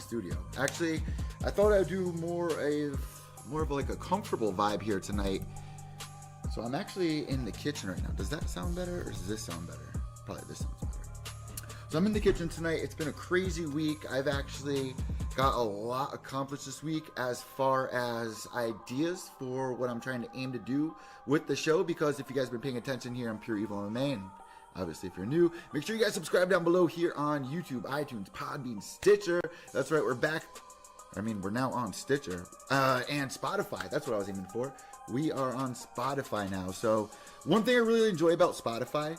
studio. Actually, I thought I'd do more of like a comfortable vibe here tonight. So I'm actually in the kitchen right now. Does that sound better or does this sound better? Probably this sounds better. So I'm in the kitchen tonight. It's been a crazy week. I've actually got a lot accomplished this week as far as ideas for what I'm trying to aim to do with the show, because if you guys have been paying attention here on Pure Evil MMA, and obviously if you're new, make sure you guys subscribe down below here on YouTube, iTunes, Podbean, Stitcher. That's right, we're back. I mean, we're now on Stitcher and Spotify. That's what I was aiming for. We are on Spotify now. So one thing I really enjoy about Spotify,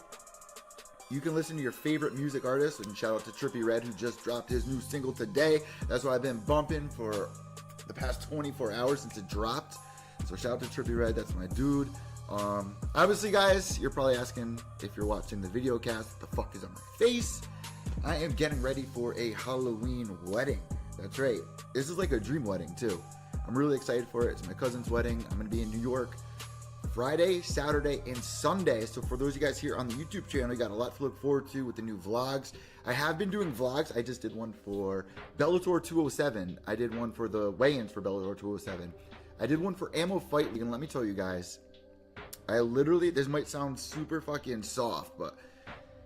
you can listen to your favorite music artists, and shout out to Trippie Redd, who just dropped his new single today. That's what I've been bumping for the past 24 hours since it dropped. So shout out to Trippie Redd, that's my dude. Obviously, guys, you're probably asking, if you're watching the video cast, what the fuck is on my face? I am getting ready for a Halloween wedding. That's right. This is like a dream wedding, too. I'm really excited for it. It's my cousin's wedding. I'm going to be in New York Friday, Saturday, and Sunday. So for those of you guys here on the YouTube channel, you got a lot to look forward to with the new vlogs. I have been doing vlogs. I just did one for Bellator 207. I did one for the weigh-ins for Bellator 207. I did one for Ammo Fight League, and let me tell you guys, I literally, this might sound super fucking soft, but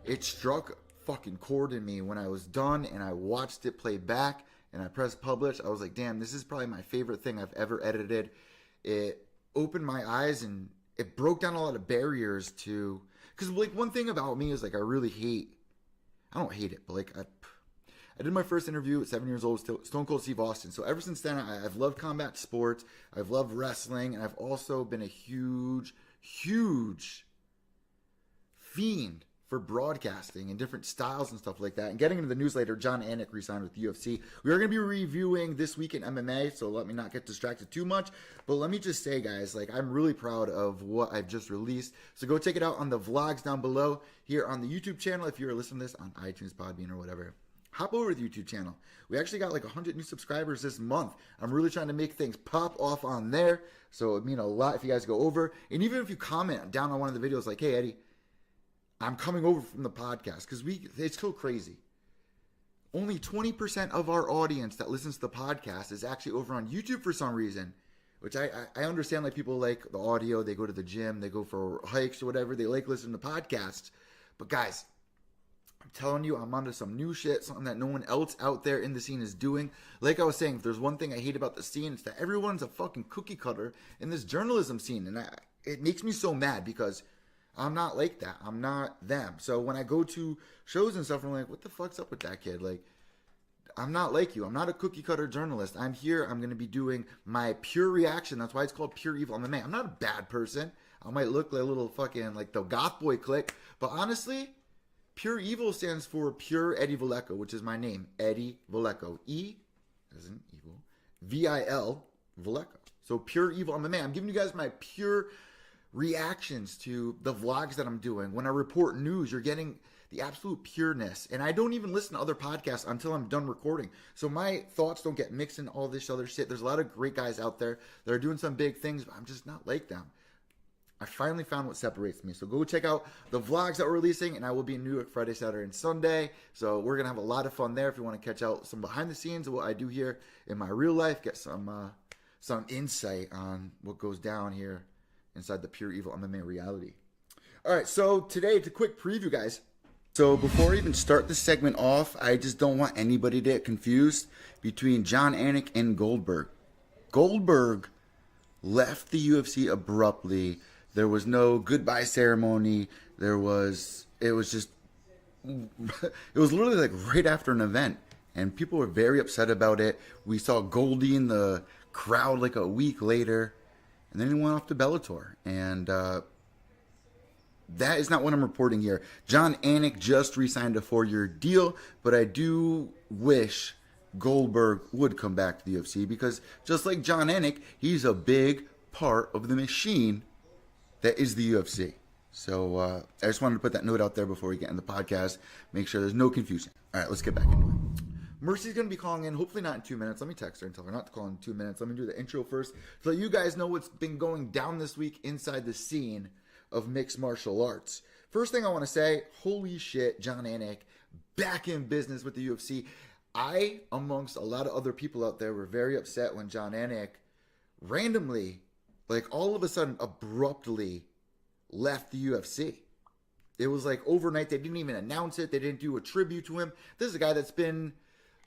it struck a fucking chord in me when I was done and I watched it play back and I pressed publish. I was like, damn, this is probably my favorite thing I've ever edited. It opened my eyes and it broke down a lot of barriers to, because like one thing about me is like I really hate, I don't hate it, but like I did my first interview at 7 years old, Stone Cold Steve Austin. So ever since then, I've loved combat sports, I've loved wrestling, and I've also been a huge fiend for broadcasting and different styles and stuff like that. And getting into the news later, Jon Anik re-signed with UFC. We are going to be reviewing this week in MMA, so let me not get distracted too much. But let me just say, guys, like I'm really proud of what I've just released. So go check it out on the vlogs down below here on the YouTube channel. If you're listening to this on iTunes, Podbean, or whatever, hop over to the YouTube channel. We actually got like 100 new subscribers this month. I'm really trying to make things pop off on there. So it would mean a lot if you guys go over. And even if you comment down on one of the videos like, hey, Eddie, I'm coming over from the podcast, because it's so crazy. Only 20% of our audience that listens to the podcast is actually over on YouTube for some reason, which I understand. Like people like the audio, they go to the gym, they go for hikes or whatever, they like listening to podcasts. But guys, I'm telling you, I'm onto some new shit, something that no one else out there in the scene is doing. Like I was saying, if there's one thing I hate about the scene, it's that everyone's a fucking cookie cutter in this journalism scene. And it makes me so mad, because I'm not like that. I'm not them. So when I go to shows and stuff, I'm like, what the fuck's up with that kid? Like, I'm not like you. I'm not a cookie cutter journalist. I'm here. I'm going to be doing my pure reaction. That's why it's called Pure Evil MMA. I'm not a bad person. I might look like a little fucking like the goth boy clique. But honestly, Pure Evil stands for Pure Eddie Villecco, which is my name. Eddie Villecco. E as in evil. V-I-L Villecco. So Pure Evil MMA. I'm giving you guys my pure reactions to the vlogs that I'm doing. When I report news, you're getting the absolute pureness. And I don't even listen to other podcasts until I'm done recording. So my thoughts don't get mixed in all this other shit. There's a lot of great guys out there that are doing some big things, but I'm just not like them. I finally found what separates me. So go check out the vlogs that we're releasing, and I will be in New York Friday, Saturday, and Sunday. So we're going to have a lot of fun there. If you want to catch out some behind the scenes of what I do here in my real life, get some insight on what goes down here inside the Pure Evil MMA reality. All right, so today, it's a quick preview, guys. So before I even start this segment off, I just don't want anybody to get confused between Jon Anik and Goldberg. Goldberg left the UFC abruptly. There was no goodbye ceremony. It was literally like right after an event, and people were very upset about it. We saw Goldie in the crowd like a week later, and then he went off to Bellator, and that is not what I'm reporting here. Jon Anik just re-signed a 4-year deal, but I do wish Goldberg would come back to the UFC, because just like Jon Anik, he's a big part of the machine that is the UFC. So I just wanted to put that note out there before we get in the podcast. Make sure there's no confusion. All right, let's get back into it. Mercy's going to be calling in, hopefully not in 2 minutes. Let me text her and tell her not to call in 2 minutes. Let me do the intro first so that you guys know what's been going down this week inside the scene of mixed martial arts. First thing I want to say, holy shit, Jon Anik back in business with the UFC. I, amongst a lot of other people out there, were very upset when John Anik randomly, like all of a sudden, abruptly left the UFC. It was like overnight. They didn't even announce it. They didn't do a tribute to him. This is a guy that's been,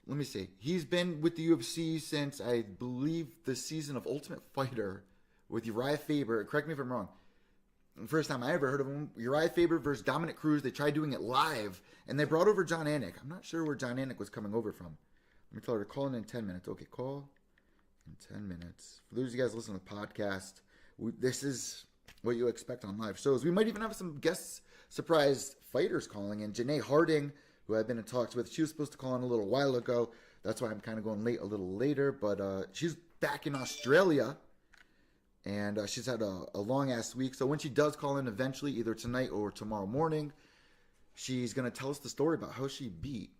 let me see, he's been with the UFC since, I believe, the season of Ultimate Fighter with Uriah Faber. Correct me if I'm wrong. The first time I ever heard of him, Uriah Faber versus Dominic Cruz. They tried doing it live, and they brought over John Anik. I'm not sure where John Anik was coming over from. Let me tell her to call in 10 minutes. Okay, call in 10 minutes. For those of you guys listening to the podcast, this is what you expect on live shows. We might even have some guest surprise fighters calling in. Janae Harding, who I've been in talks with, she was supposed to call in a little while ago. That's why I'm kind of going late a little later, but she's back in Australia. And she's had a long-ass week. So when she does call in eventually, either tonight or tomorrow morning, she's going to tell us the story about how she beat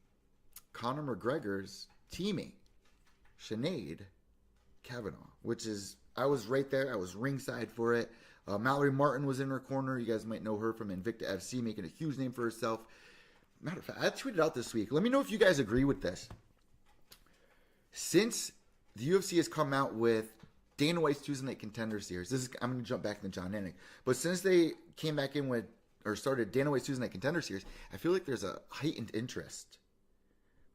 Conor McGregor's teammate, Sinead Kavanaugh, which is, I was right there. I was ringside for it. Mallory Martin was in her corner. You guys might know her from Invicta FC, making a huge name for herself. Matter of fact, I tweeted out this week. Let me know if you guys agree with this. Since the UFC has come out with Dana White's Tuesday Night Contender Series. I'm going to jump back to John Anik. But since they came back in with, or started Dana White's Tuesday Night Contender Series, I feel like there's a heightened interest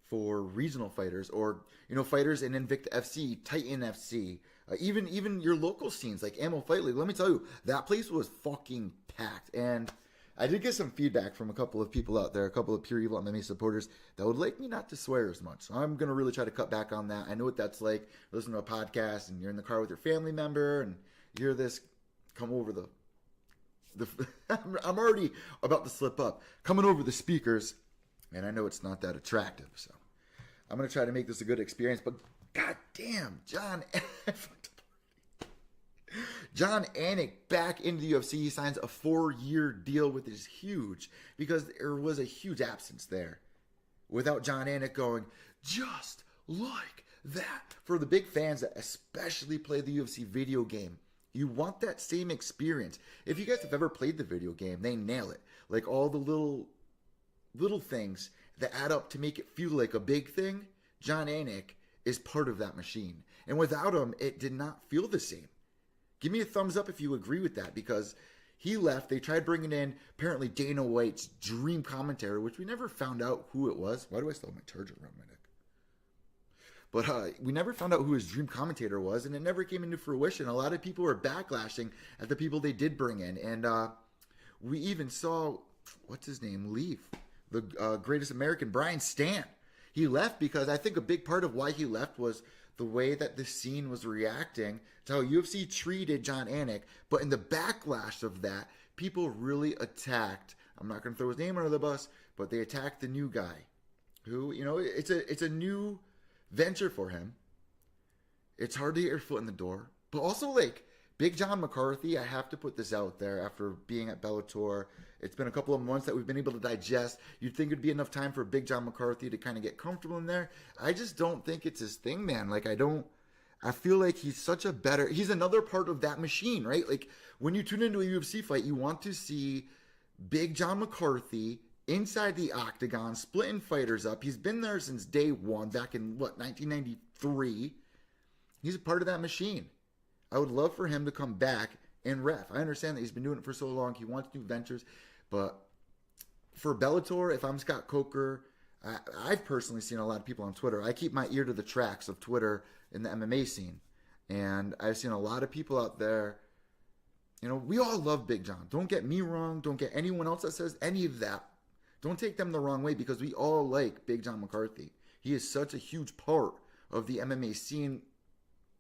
for regional fighters or, fighters in Invicta FC, Titan FC, even your local scenes like Ammo Fight League. Let me tell you, that place was fucking packed. And I did get some feedback from a couple of people out there, a couple of Pure Evil MMA supporters that would like me not to swear as much. So I'm going to really try to cut back on that. I know what that's like. Listen to a podcast and you're in the car with your family member and you hear this come over the I'm already about to slip up. Coming over the speakers, and I know it's not that attractive. So I'm going to try to make this a good experience. But goddamn, John Anik back into the UFC. He signs a 4-year deal, which is huge because there was a huge absence there. Without John Anik going, just like that. For the big fans that especially play the UFC video game, you want that same experience. If you guys have ever played the video game, they nail it. Like all the little things that add up to make it feel like a big thing, John Anik is part of that machine. And without him, it did not feel the same. Give me a thumbs up if you agree with that, because he left. They tried bringing in apparently Dana White's dream commentator, which we never found out who it was. Why do I still have my charger around my neck? But we never found out who his dream commentator was, and it never came into fruition. A lot of people were backlashing at the people they did bring in. And we even saw, what's his name, leave. The greatest American, Brian Stan. He left because I think a big part of why he left was the way that the scene was reacting to how UFC treated John Anik. But in the backlash of that, people really attacked, I'm not going to throw his name under the bus, but they attacked the new guy who, it's a new venture for him. It's hard to get your foot in the door. But also, like, Big John McCarthy, I have to put this out there after being at Bellator. It's been a couple of months that we've been able to digest. You'd think it'd be enough time for Big John McCarthy to kind of get comfortable in there. I just don't think it's his thing, man. Like, I feel like he's he's another part of that machine, right? Like, when you tune into a UFC fight, you want to see Big John McCarthy inside the octagon, splitting fighters up. He's been there since day one, back in, 1993. He's a part of that machine. I would love for him to come back and ref. I understand that he's been doing it for so long. He wants new ventures. But for Bellator, if I'm Scott Coker, I've personally seen a lot of people on Twitter. I keep my ear to the tracks of Twitter in the MMA scene. And I've seen a lot of people out there. We all love Big John. Don't get me wrong. Don't get anyone else that says any of that. Don't take them the wrong way, because we all like Big John McCarthy. He is such a huge part of the MMA scene,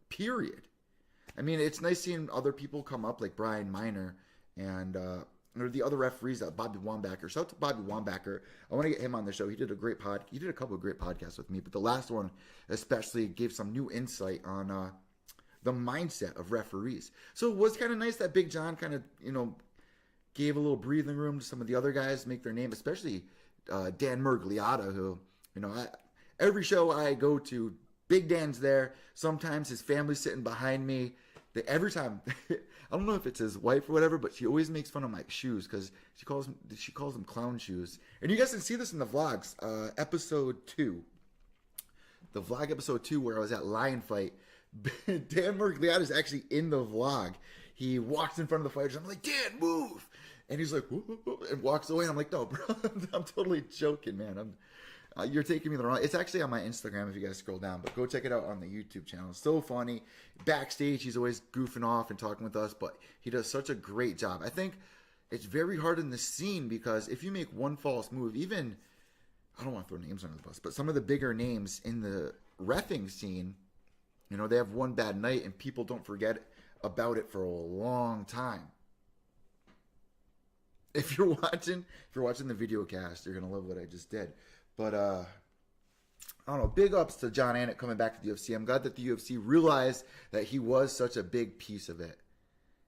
period. I mean, it's nice seeing other people come up like Brian Miner and or the other referees, Bobby Wambacher. Shout out to Bobby Wambacher. I want to get him on the show. He did a couple of great podcasts with me, but the last one especially gave some new insight on the mindset of referees. So it was kind of nice that Big John kind of, gave a little breathing room to some of the other guys to make their name, especially Dan Murgliata, who, every show I go to, Big Dan's there. Sometimes his family's sitting behind me. Every time, I don't know if it's his wife or whatever, but she always makes fun of my shoes because she calls them clown shoes. And you guys can see this in the vlogs, episode 2. the vlog episode 2 where I was at Lion Fight, Dan Mergliata is actually in the vlog. He walks in front of the fighters. I'm like, Dan, move! And he's like, whoop, whoop, whoop, and walks away. And I'm like, no, bro, I'm totally joking, man. You're taking me the wrong. It's actually on my Instagram if you guys scroll down, but go check it out on the YouTube channel. It's so funny. Backstage, he's always goofing off and talking with us, but he does such a great job. I think it's very hard in the scene because if you make one false move, even, I don't want to throw names under the bus, but some of the bigger names in the reffing scene, you know, they have one bad night and people don't forget about it for a long time. If you're watching the video cast, you're gonna love what I just did. But I don't know. Big ups to John Anik coming back to the UFC. I'm glad that the UFC realized that he was such a big piece of it,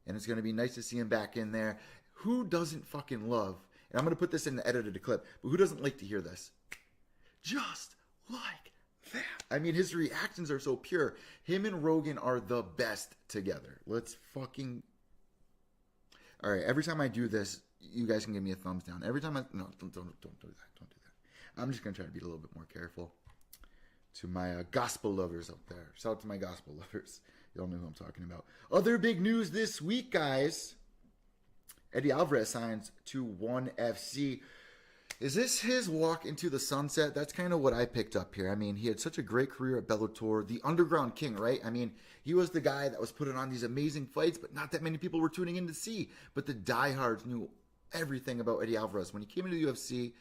and it's gonna be nice to see him back in there. Who doesn't fucking love? And I'm gonna put this in the edited clip. But who doesn't like to hear this? Just like that. I mean, his reactions are so pure. Him and Rogan are the best together. Let's fucking. All right. Every time I do this, you guys can give me a thumbs down. Every time no, don't do that. Don't do that. I'm just gonna try to be a little bit more careful. To my gospel lovers out there, shout out to my gospel lovers. Y'all know who I'm talking about. Other big news this week, guys. Eddie Alvarez signs to ONE FC. Is this his walk into the sunset? That's kind of what I picked up here. I mean, he had such a great career at Bellator, the underground king, right? I mean, he was the guy that was putting on these amazing fights, but not that many people were tuning in to see. But the diehards knew everything about Eddie Alvarez. When he came into the UFC,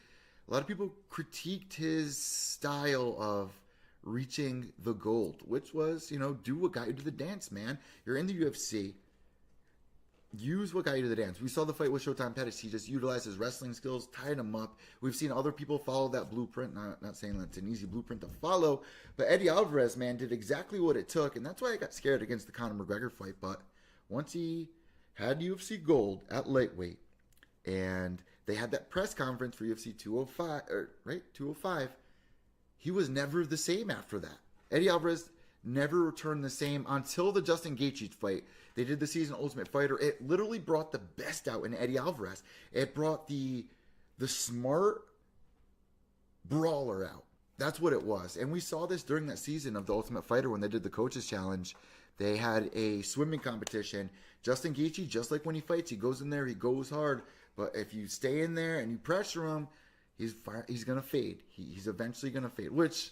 a lot of people critiqued his style of reaching the gold, which was, you know, do what got you to the dance, man. You're in the UFC. Use what got you to the dance. We saw the fight with Showtime Pettis. He just utilized his wrestling skills, tied him up. We've seen other people follow that blueprint. Not saying that's an easy blueprint to follow, but Eddie Alvarez, man, did exactly what it took, and that's why I got scared against the Conor McGregor fight. But once he had UFC gold at lightweight, and they had that press conference for UFC 205, he was never the same after that. Eddie Alvarez never returned the same until the Justin Gaethje fight. They did the season Ultimate Fighter. It literally brought the best out in Eddie Alvarez. It brought the smart brawler out. That's what it was. And we saw this during that season of the Ultimate Fighter when they did the Coaches Challenge. They had a swimming competition. Justin Gaethje, just like when he fights, he goes in there, he goes hard. But if you stay in there and you pressure him, he's going to fade. He's eventually going to fade, which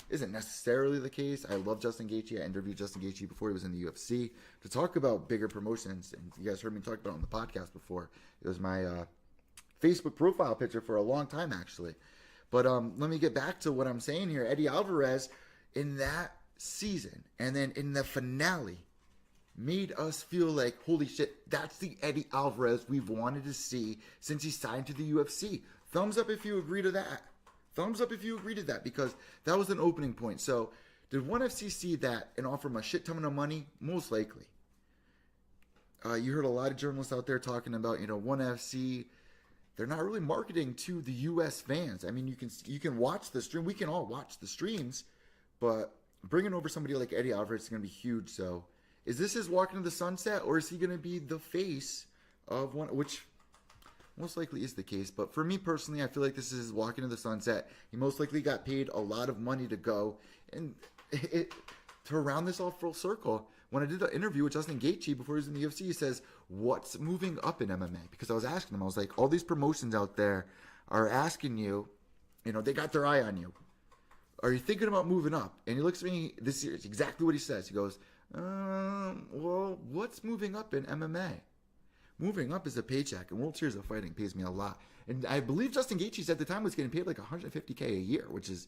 isn't necessarily the case. I love Justin Gaethje. I interviewed Justin Gaethje before he was in the UFC to talk about bigger promotions. And you guys heard me talk about it on the podcast before. It was my Facebook profile picture for a long time, actually. But let me get back to what I'm saying here. Eddie Alvarez, in that season, and then in the finale, made us feel like, holy shit, that's the Eddie Alvarez we've wanted to see since he signed to the UFC. Thumbs up if you agree to that. Thumbs up if you agree to that, because that was an opening point. So, did ONE FC see that and offer him a shit ton of money? Most likely. You heard a lot of journalists out there talking about, ONE FC. They're not really marketing to the U.S. fans. I mean, you can watch the stream. We can all watch the streams, but bringing over somebody like Eddie Alvarez is going to be huge. So, is this his walk into the sunset, or is he going to be the face of one, which most likely is the case. But for me personally, I feel like this is his walk into the sunset. He most likely got paid a lot of money to go. And to round this all full circle, when I did the interview with Justin Gaethje before he was in the UFC, he says, what's moving up in MMA? Because I was asking him, I was like, all these promotions out there are asking you, they got their eye on you. Are you thinking about moving up? And he looks at me, this is exactly what he says. He goes, well, what's moving up in MMA? Moving up is a paycheck, and World Series of Fighting pays me a lot. And I believe Justin Gaethje at the time was getting paid like $150K a year, which is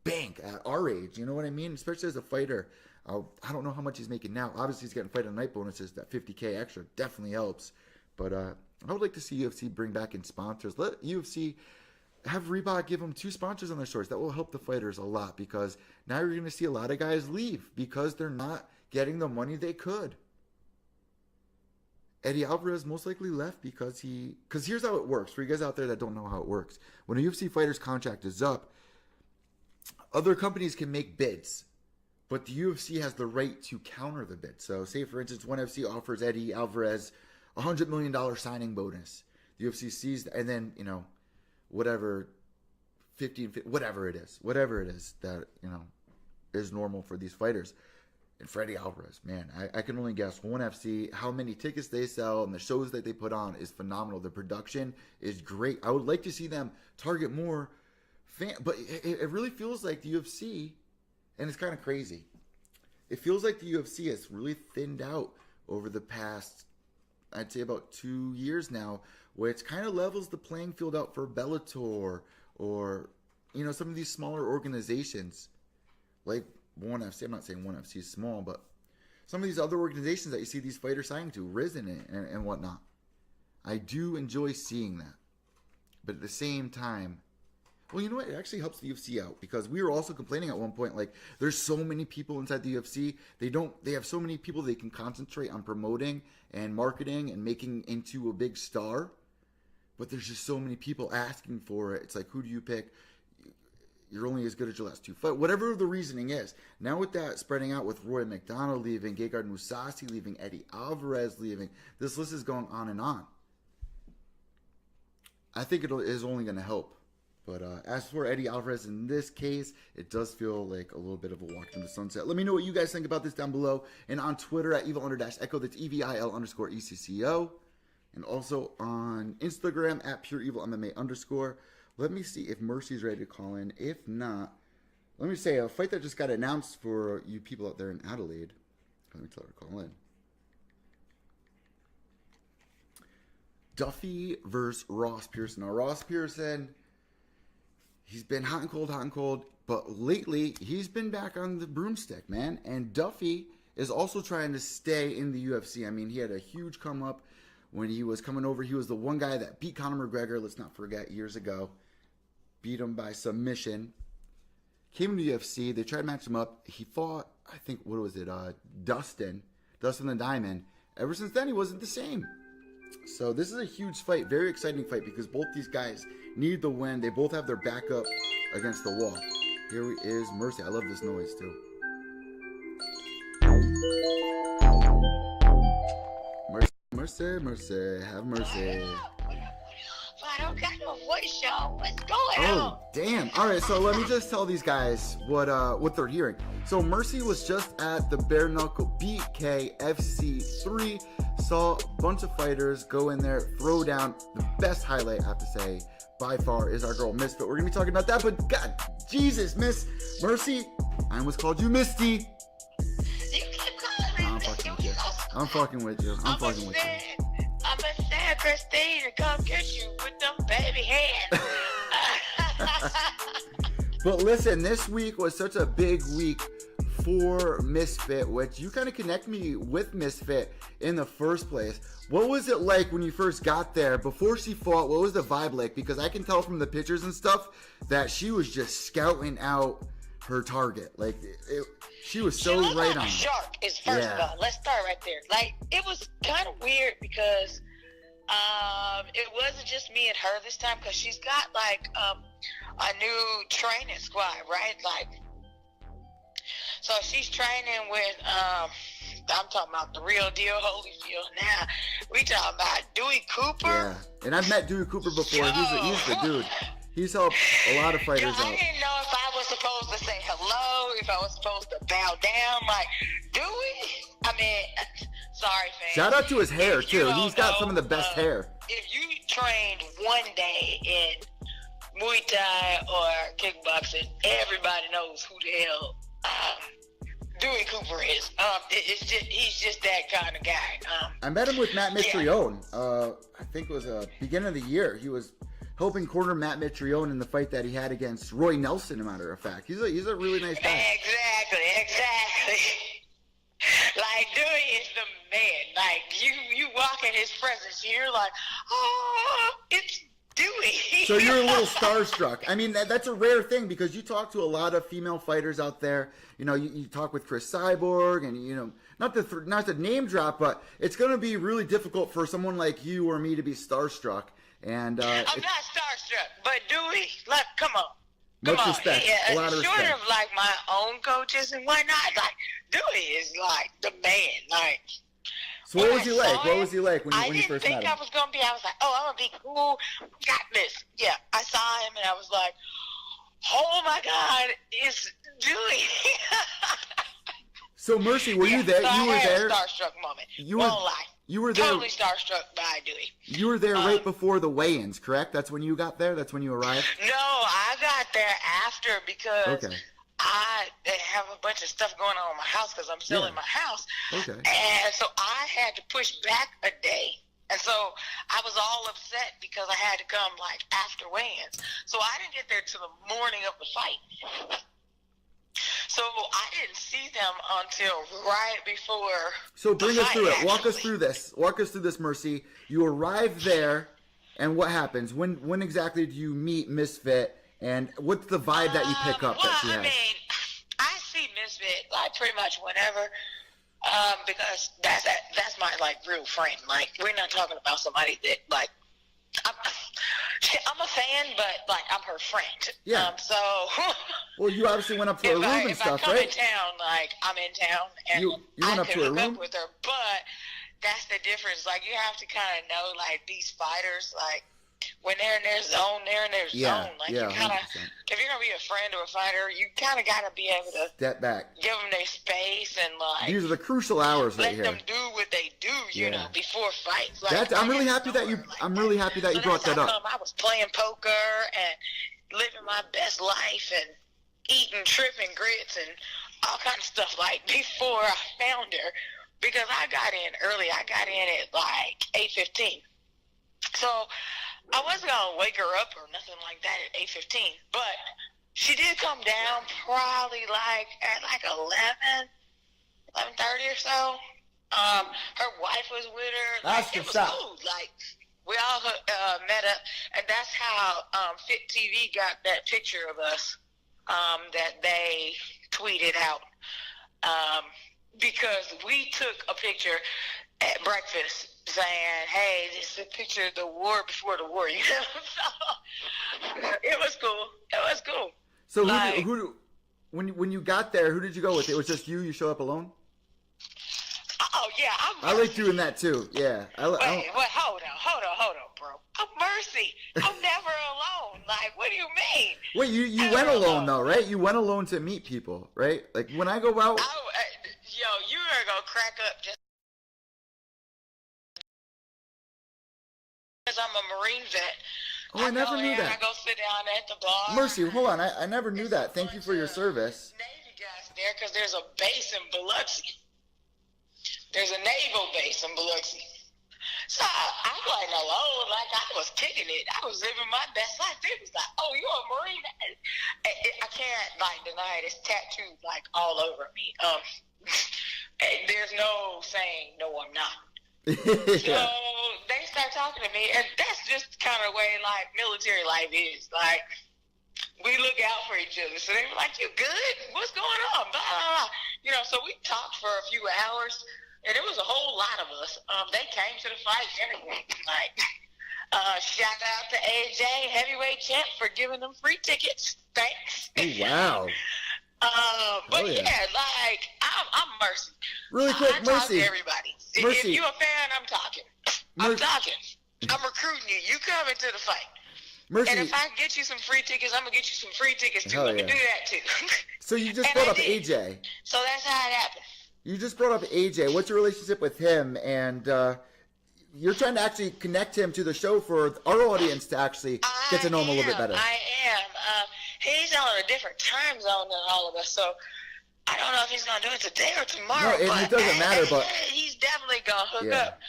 bank at our age. You know what I mean? Especially as a fighter. I don't know how much he's making now. Obviously, he's getting fight on night bonuses. That $50K extra definitely helps. But I would like to see UFC bring back in sponsors. Let UFC have Reebok give them 2 sponsors on their shorts. That will help the fighters a lot, because now you're going to see a lot of guys leave because they're not getting the money they could. Eddie Alvarez most likely left because here's how it works. For you guys out there that don't know how it works. When a UFC fighter's contract is up, other companies can make bids, but the UFC has the right to counter the bid. So say, for instance, ONE FC offers Eddie Alvarez a $100 million signing bonus. The UFC sees, and then, whatever 50 and 50, whatever it is that, you know, is normal for these fighters. And Freddie Alvarez, man, I can only guess. ONE FC, how many tickets they sell and the shows that they put on is phenomenal. The production is great. I would like to see them target more fans, but it really feels like the UFC, and it's kind of crazy. It feels like the UFC has really thinned out over the past, I'd say about 2 years now, where it's kind of levels the playing field out for Bellator or, you know, some of these smaller organizations like ONE FC. I'm not saying ONE FC is small, but some of these other organizations that you see these fighters signing to, Risen and whatnot. I do enjoy seeing that. But at the same time, well, you know what? It actually helps the UFC out, because we were also complaining at one point, like, there's so many people inside the UFC. They have so many people they can concentrate on promoting and marketing and making into a big star. But there's just so many people asking for it. It's like, who do you pick? You're only as good as your last two fights. Whatever the reasoning is. Now with that spreading out, with Roy McDonald leaving, Gegard Mousasi leaving, Eddie Alvarez leaving, this list is going on and on. I think it is only going to help. But as for Eddie Alvarez in this case, it does feel like a little bit of a walk in the sunset. Let me know what you guys think about this down below. And on Twitter at evil_echo, that's EVIL_ECCO. And also on Instagram at PureEvilMMA_. Let me see if Mercy's ready to call in. If not, let me say a fight that just got announced for you people out there in Adelaide. Let me tell her to call in. Duffy versus Ross Pearson. Now, Ross Pearson, he's been hot and cold, but lately he's been back on the broomstick, man. And Duffy is also trying to stay in the UFC. I mean, he had a huge come up when he was coming over. He was the one guy that beat Conor McGregor, let's not forget, years ago. Beat him by submission. Came to the UFC. They tried to match him up. He fought, I think, what was it? Dustin the Diamond. Ever since then, he wasn't the same. So this is a huge fight. Very exciting fight, because both these guys need the win. They both have their back up against the wall. Here is Mercy. I love this noise, too. Mercy, have mercy. I don't got no voice, y'all. What's going on? Oh, damn. All right, so let me just tell these guys what they're hearing. So Mercy was just at the Bare Knuckle BKFC 3. Saw a bunch of fighters go in there, throw down. The best highlight, I have to say, by far, is our girl Misfit. We're going to be talking about that, but God, Jesus, Miss Mercy, I almost called you Misty. You keep calling me Misty. I'm fucking with you. I'm fucking with you. I'm a sad Christine to come get you with them baby hands. But listen, this week was such a big week for Misfit, which you kind of connect me with Misfit in the first place. What was it like when you first got there? Before she fought, what was the vibe like? Because I can tell from the pictures and stuff that she was just scouting out her target. Like, she was so she right like on. A shark is first of all. Let's start right there. Like, it was kind of weird because it wasn't just me and her this time, because she's got like a new training squad, right? Like, so she's training with I'm talking about the real deal Holyfield. Now we talking about Dewey Cooper. Yeah, and I've met Dewey Cooper before. He's the dude. He's helped a lot of fighters out. I didn't know if I was supposed to say hello, if I was supposed to bow down. Like, Dewey? I mean, sorry, fans. Shout out to his hair, too. He's got some of the best hair. If you trained one day in Muay Thai or kickboxing, everybody knows who the hell Dewey Cooper is. He's just that kind of guy. I met him with Matt Mitrione. I think it was beginning of the year. He was helping corner Matt Mitrione in the fight that he had against Roy Nelson, as a matter of fact. He's a really nice guy. Exactly. Like, Dewey is the man. Like, you walk in his presence, you're like, oh, it's Dewey. So you're a little starstruck. I mean, that's a rare thing, because you talk to a lot of female fighters out there. You know, you talk with Chris Cyborg, and, you know, not to name drop, but it's going to be really difficult for someone like you or me to be starstruck. And I'm not starstruck, but Dewey, like, come on. Much respect. A lot of respect. Short of like my own coaches and whatnot, like, Dewey is like the man. Like, so what was he like? What was he like when you first met him? I didn't think I was gonna be. I was like, oh, I'm gonna be cool. Got this. Yeah, I saw him and I was like, oh my God, it's Dewey. So Mercy, were you there? So You were there. A starstruck moment. You Won't were. lie. You were there. Totally starstruck by Dewey. You were there right before the weigh-ins, correct? That's when you got there. That's when you arrived. No, I got there after because Okay. I have a bunch of stuff going on in my house because I'm selling my house. Okay. And so I had to push back a day. And so I was all upset because I had to come like after weigh-ins. So I didn't get there till the morning of the fight. So I didn't see them until right before. So bring us through it. Actually. Walk us through this. Walk us through this, Mercy. You arrive there, and what happens? When exactly do you meet Misfit, and what's the vibe that you pick up that she has? I mean, I see Misfit like pretty much whenever, because that's my like real friend. Like we're not talking about somebody that like I'm a fan, but like I'm her friend. Yeah. So. Well, you obviously went up to her room and stuff, if I come right? in town, like I'm in town, and You went I up can to her hook room? up with her. But that's the difference. Like you have to kind of know, like these fighters, like when they're in their zone, they're in their zone. Like you kind of, 100%. if you're gonna be a friend of a fighter, you kind of gotta be able to Step back. give them their space and like These are the crucial hours right let here. them do what they do, you know, before fights. Like, That's, I'm really happy that you. I'm really happy that you brought that up. I was playing poker and living my best life and eating tripping grits and all kind of stuff like before I found her, because I got in early. I got in at like 8:15, so I wasn't gonna wake her up or nothing like that at 8:15. But she did come down probably like at like 11:30 or so. Her wife was with her. Like, it was cool. Like we all met up, and that's how Fit TV got that picture of us that they tweeted out, because we took a picture at breakfast saying, "Hey, this is a picture of the war before the war," you know. So it was cool. It was cool. So Like, when you got there, who did you go with? It was just you. You show up alone. oh yeah, I like doing that too. Yeah. Wait, hold on, bro. I'm Mercy. I'm never alone. Like, what do you mean? Wait, you went alone though, right? You went alone to meet people, right? Like when I go out. Yo, you are gonna crack up just because I'm a Marine vet. Oh, I never knew that. I go sit down at the bar. Mercy, hold on. I never knew that. Thank you for your service. Navy guys there because there's a base in Biloxi. There's a naval base in Biloxi. So I wasn't alone. Like I was kicking it. I was living my best life. They was like, "Oh, you're a Marine." I can't like deny it. It's tattooed like all over me. There's no saying no, I'm not. So they start talking to me, and that's just kind of the way like military life is. Like we look out for each other. So they were like, "You good? What's going on?" Blah blah blah. You know. So we talked for a few hours, and it was a whole lot of us. They came to the fight and everything. Like shout out to AJ, heavyweight champ, for giving them free tickets. Thanks. Oh, wow. But yeah, like I'm Mercy. Really quick, I talk Mercy. to everybody. Mercy. If you're a fan, I'm talking. I'm talking. I'm recruiting you. You come into the fight. Mercy. And if I can get you some free tickets, I'm gonna get you some free tickets too. Hell Let me yeah. do that too. So you just And brought I up did. AJ. So that's how it happened. You just brought up AJ. What's your relationship with him? And you're trying to actually connect him to the show for our audience to actually get to know him a little bit better. I am. He's on a different time zone than all of us, so I don't know if he's gonna do it today or tomorrow. No, it doesn't matter, but he's definitely gonna hook up.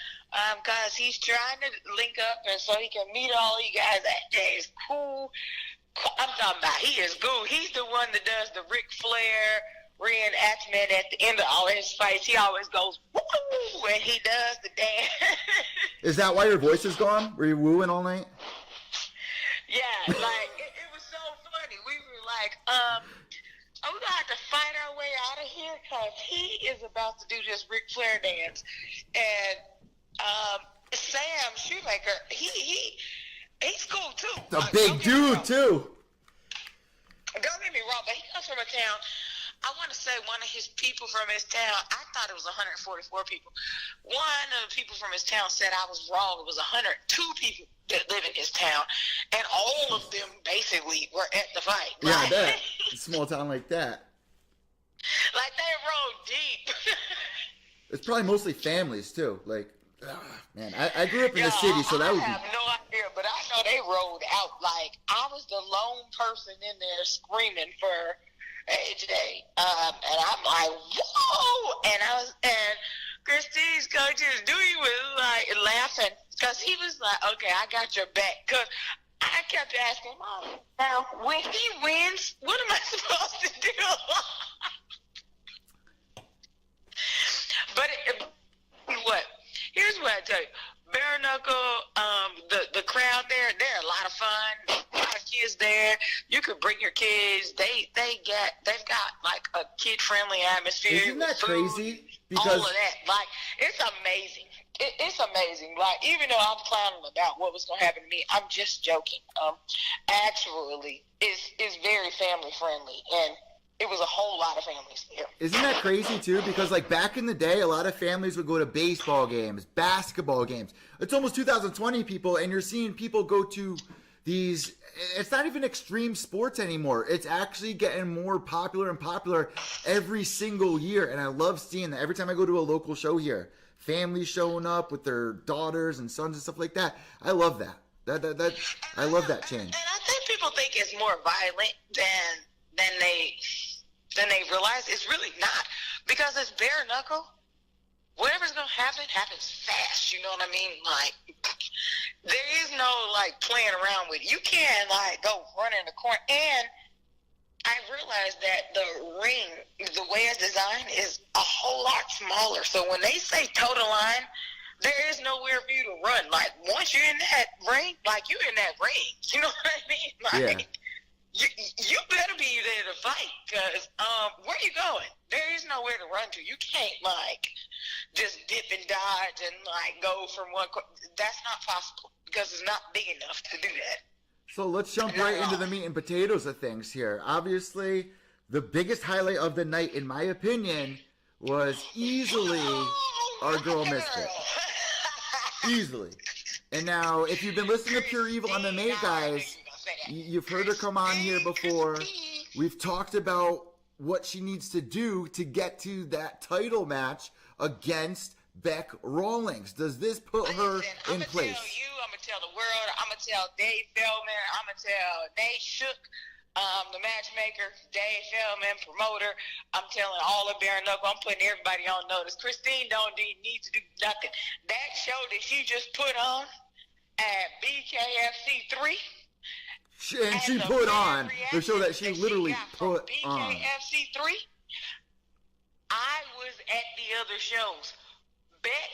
Cause he's trying to link up, and so he can meet all you guys. That day is cool. I'm talking about he is cool. He's the one that does the Ric Flair reenactment at the end of all his fights. He always goes woo when he does the dance. Is that why your voice is gone? Were you wooing all night? Yeah, like it was so funny. We were like, we're gonna have to fight our way out of here because he is about to do this Ric Flair dance, and Sam Shoemaker, he's cool too. A big dude too. Don't get me wrong, but he comes from a town. I want to say one of his people from his town, I thought it was 144 people. One of the people from his town said I was wrong. It was 102 people that live in his town, and all of them basically were at the fight. Yeah, I bet. A small town like that. Like, they rode deep. It's probably mostly families, too. Like, man, I grew up in the city, so that would be... I have no idea, but I know they rode out. Like, I was the lone person in there screaming for AJ. And I'm like, whoa! And Christine's coaches, Dewey was like laughing, because he was like, okay, I got your back. Because I kept asking Mom, now, when he wins, what am I supposed to do? But here's what I tell you. Bare Knuckle, the crowd there, they're a lot of fun. A lot of kids there. You could bring your kids. They've got like a kid friendly atmosphere. Isn't that food, crazy? Because all of that. Like, it's amazing. It's amazing. Like, even though I'm clowning about what was gonna happen to me, I'm just joking. Actually, it's very family friendly, and it was a whole lot of families there. Isn't that crazy, too? Because, like, back in the day, a lot of families would go to baseball games, basketball games. It's almost 2020, people, and you're seeing people go to these... It's not even extreme sports anymore. It's actually getting more popular and popular every single year, and I love seeing that. Every time I go to a local show here, families showing up with their daughters and sons and stuff like that. I love that. I love that change. And I think people think it's more violent than they realize. It's really not, because it's bare knuckle. Whatever's gonna happen happens fast. You know what I mean? Like, there is no like playing around with it. You can't like go run in the corner. And I realized that the ring, the way it's designed, is a whole lot smaller. So when they say toe to line, there is nowhere for you to run. Like, once you're in that ring, like, you're in that ring. You know what I mean? Like, yeah. You better be there to fight, because where you going? There is nowhere to run to. You can't, like, just dip and dodge and, like, go from one that's not possible, because it's not big enough to do that. So let's jump right into the meat and potatoes of things here. Obviously, the biggest highlight of the night, in my opinion, was easily our girl Misfit. Easily. And now, if you've been listening to Pure Evil MMA, guys, you've heard her come on here before. We've talked about what she needs to do to get to that title match against Beck Rawlings. Does this put her in place? I'm going to tell the world, I'm going to tell Dave Feldman, I'm going to tell Nate Shook, the matchmaker, Dave Feldman, promoter. I'm telling all of bare knuckle. I'm putting everybody on notice. Christine don't need to do nothing. That show that she just put on at BKFC 3. And she put on the show that she literally put on. BKFC 3. I was at the other shows. Beck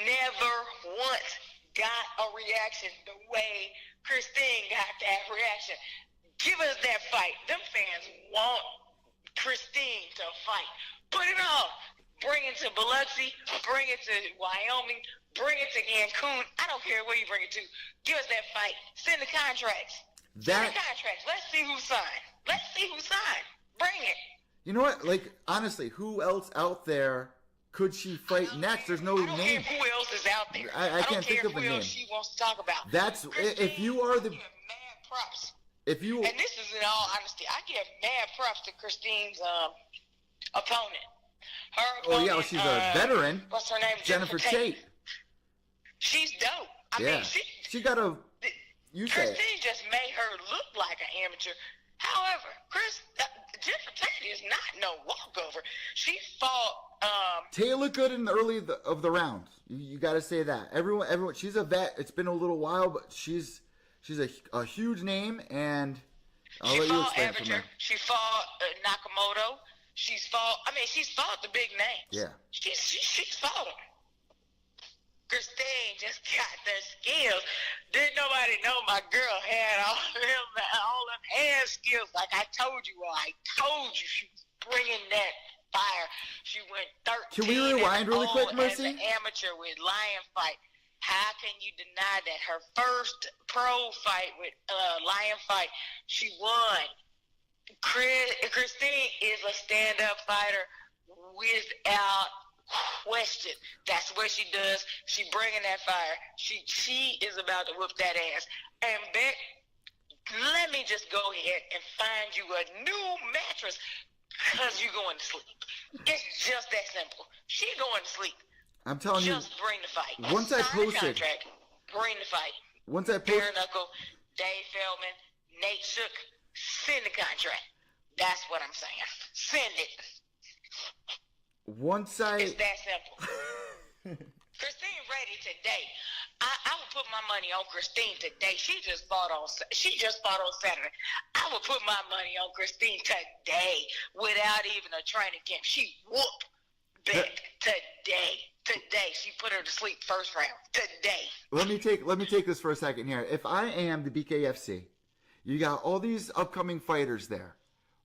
never once got a reaction the way Christine got that reaction. Give us that fight. Them fans want Christine to fight. Put it on. Bring it to Biloxi. Bring it to Wyoming. Bring it to Cancun. I don't care where you bring it to. Give us that fight. Send the contracts. Send the contracts. Let's see who signed. Let's see who signed. Bring it. You know what? Like, honestly, who else out there could she fight next? There's no name. I don't care who else is out there. I can't think of a name. Who else she wants to talk about. That's Christine, if you are the. I give mad props. If you. And this is in all honesty, I give mad props to Christine's opponent. Her opponent. Oh yeah, well, she's a veteran. What's her name? Jennifer Tate. She's dope. I mean, she got a. You say Christine just made her look like an amateur. However, Jennifer Tate is not no walkover. She fought. Tate looked good in the early of the round. You got to say that. Everyone. She's a vet. It's been a little while, but she's a huge name, and I'll let you explain from there. She fought Nakamoto. She's fought the big names. Yeah. She's fought them. Christine just got the skills. Didn't nobody know my girl had all them hand skills. Like I told you she was bringing that fire. She went 13. Can we rewind really quick, Mercy? As an amateur with Lion Fight. How can you deny that? Her first pro fight with Lion Fight, she won. Christine is a stand-up fighter without question. That's what she does. She bringing that fire. She is about to whoop that ass. And Beck, let me just go ahead and find you a new mattress because you're going to sleep. It's just that simple. She going to sleep. I'm telling you. Just bring the fight. Once I posted. Contract, bring the fight. Once I posted. Bare Knuckle, Dave Feldman, Nate Shook, send the contract. That's what I'm saying. Send it. Once It's that simple. Christine ready today. I would put my money on Christine today. She just fought on Saturday. I would put my money on Christine today without even a training camp. She whooped Beck today. Today. She put her to sleep first round. Today. Let me take this for a second here. If I am the BKFC, you got all these upcoming fighters there.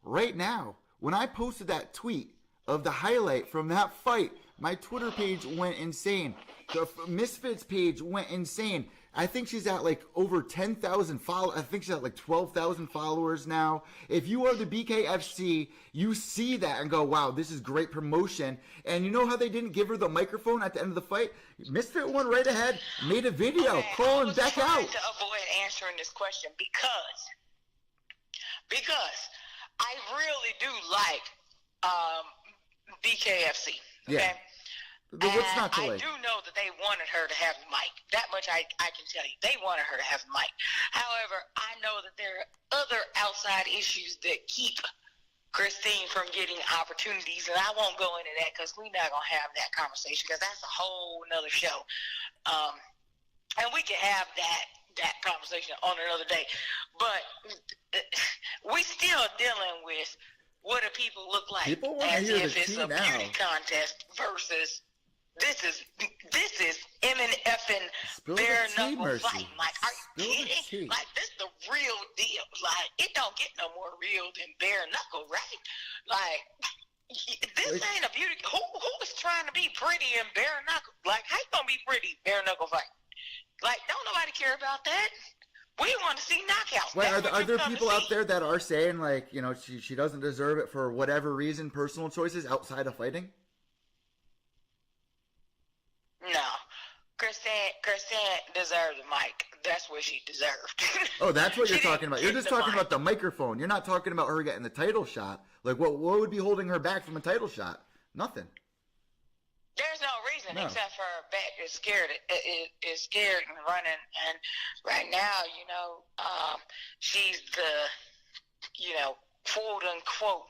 Right now, when I posted that tweet of the highlight from that fight, my Twitter page went insane. The Misfits page went insane. I think she's at like over 10,000 followers. I think she's at like 12,000 followers now. If you are the BKFC, you see that and go, wow, this is great promotion. And you know how they didn't give her the microphone at the end of the fight? Misfit went right ahead, made a video, calling Beck out. I was trying to avoid answering this question because I really do like BKFC. Okay? Yeah. What's not to I like? do know that they wanted her to have a mic. That much I can tell you. They wanted her to have a mic. However, I know that there are other outside issues that keep Christine from getting opportunities, and I won't go into that because we're not going to have that conversation because that's a whole nother show. And we can have that conversation on another day. But we still dealing with what do people look like People want to as hear if the it's tea a now. beauty contest versus this is effing Spill bare the tea, knuckle Mercy. fighting. Like, are you Spill the kidding? tea. Like, this the real deal. Like, it don't get no more real than bare knuckle, right? Like, this ain't a beauty. Who is trying to be pretty in bare knuckle? Like, how you gonna be pretty bare knuckle fight? Like, don't nobody care about that. We want to see knockouts. Wait, That's are what there you come people to out see. there that are saying, like, you know, she doesn't deserve it for whatever reason, personal choices outside of fighting? No. Christine deserved the mic. That's what she deserved. Oh, that's what She you're talking didn't about. You're get just the talking mic. about the microphone. You're not talking about her getting the title shot. Like, what would be holding her back from a title shot? Nothing. There's no reason No. except for her back is scared. Is scared and running. And right now, you know, she's the, you know, quote unquote,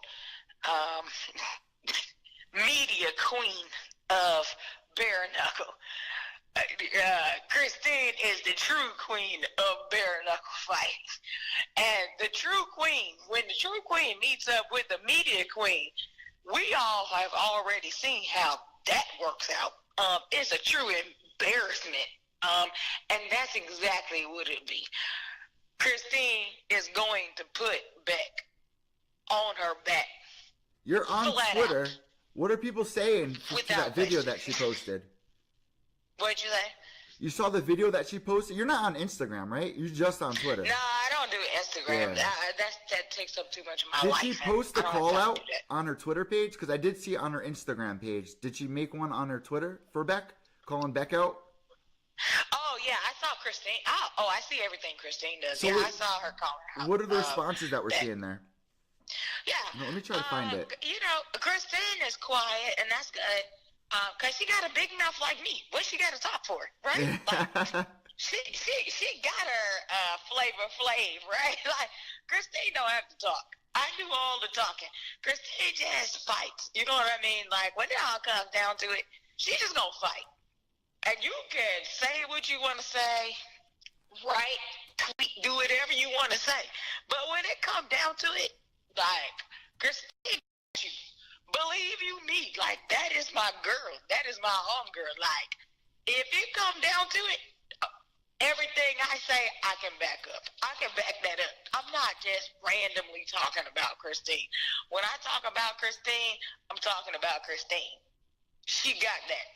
media queen of bare knuckle. Christine is the true queen of bare knuckle fighting. And the true queen, when the true queen meets up with the media queen, we all have already seen how that works out. It's a true embarrassment. And that's exactly what it'd be. Christine is going to put Beck on her back. You're on Flat Twitter. out. What are people saying to Without that video question. that she posted? What'd you say? You saw the video that she posted? You're not on Instagram, right? You're just on Twitter. No, I don't do Instagram. Yeah. That takes up too much of my Did life. she and post the I don't have call time out to do that. on her Twitter page? Because I did see it on her Instagram page. Did she make one on her Twitter for Beck? Calling Beck out? Oh, yeah, I saw Christine. Oh, I see everything Christine does. So yeah, what- I saw her calling her out. What are the responses that we're Beck. seeing there? Yeah. No, let me try to find it. You know, Christine is quiet, and that's good. Because she got a big mouth like me. What she got to talk for, right? Like, she got her Flavor Flav, right? Like, Christine don't have to talk. I do all the talking. Christine just fights. You know what I mean? Like, when it all comes down to it, she just gonna fight. And you can say what you want to say, right? Tweet, do whatever you want to say. But when it comes down to it, like, Christine, you, believe you me, like, that is my girl. That is my homegirl. Like, if it come down to it, everything I say, I can back up. I can back that up. I'm not just randomly talking about Christine. When I talk about Christine, I'm talking about Christine. She got that.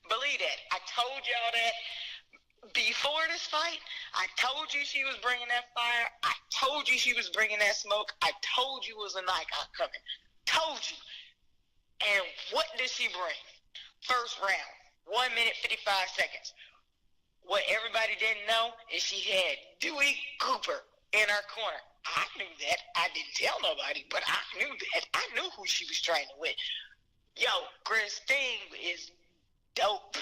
Believe that. I told y'all that before this fight, I told you she was bringing that fire. I told you she was bringing that smoke. I told you it was a knockout coming. Told you. And what did she bring? First round, 1 minute, 55 seconds. What everybody didn't know is she had Dewey Cooper in her corner. I knew that. I didn't tell nobody, but I knew that. I knew who she was training with. Yo, Christine is dope.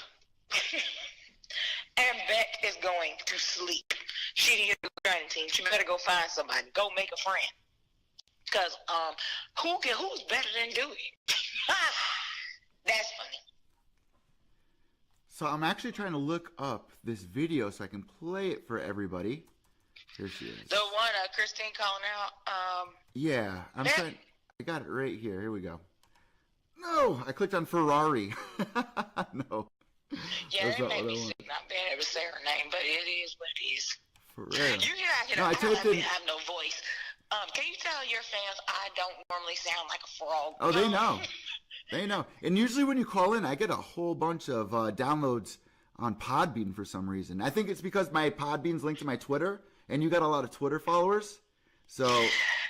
And Beck is going to sleep. She needs a training team. She better go find somebody. Go make a friend. Because who's better than Dewey? That's funny. So I'm actually trying to look up this video so I can play it for everybody. Here she is. The one Christine calling out. Yeah, I'm trying. I got it right here. Here we go. No, I clicked on Ferrari. No. Yeah, it made me sick not being able to say her name, but it is what it is. For real. You know, I have no voice. Can you tell your fans I don't normally sound like a frog? Oh, they know. They know. And usually when you call in, I get a whole bunch of downloads on Podbean for some reason. I think it's because my Podbean's linked to my Twitter, and you got a lot of Twitter followers. So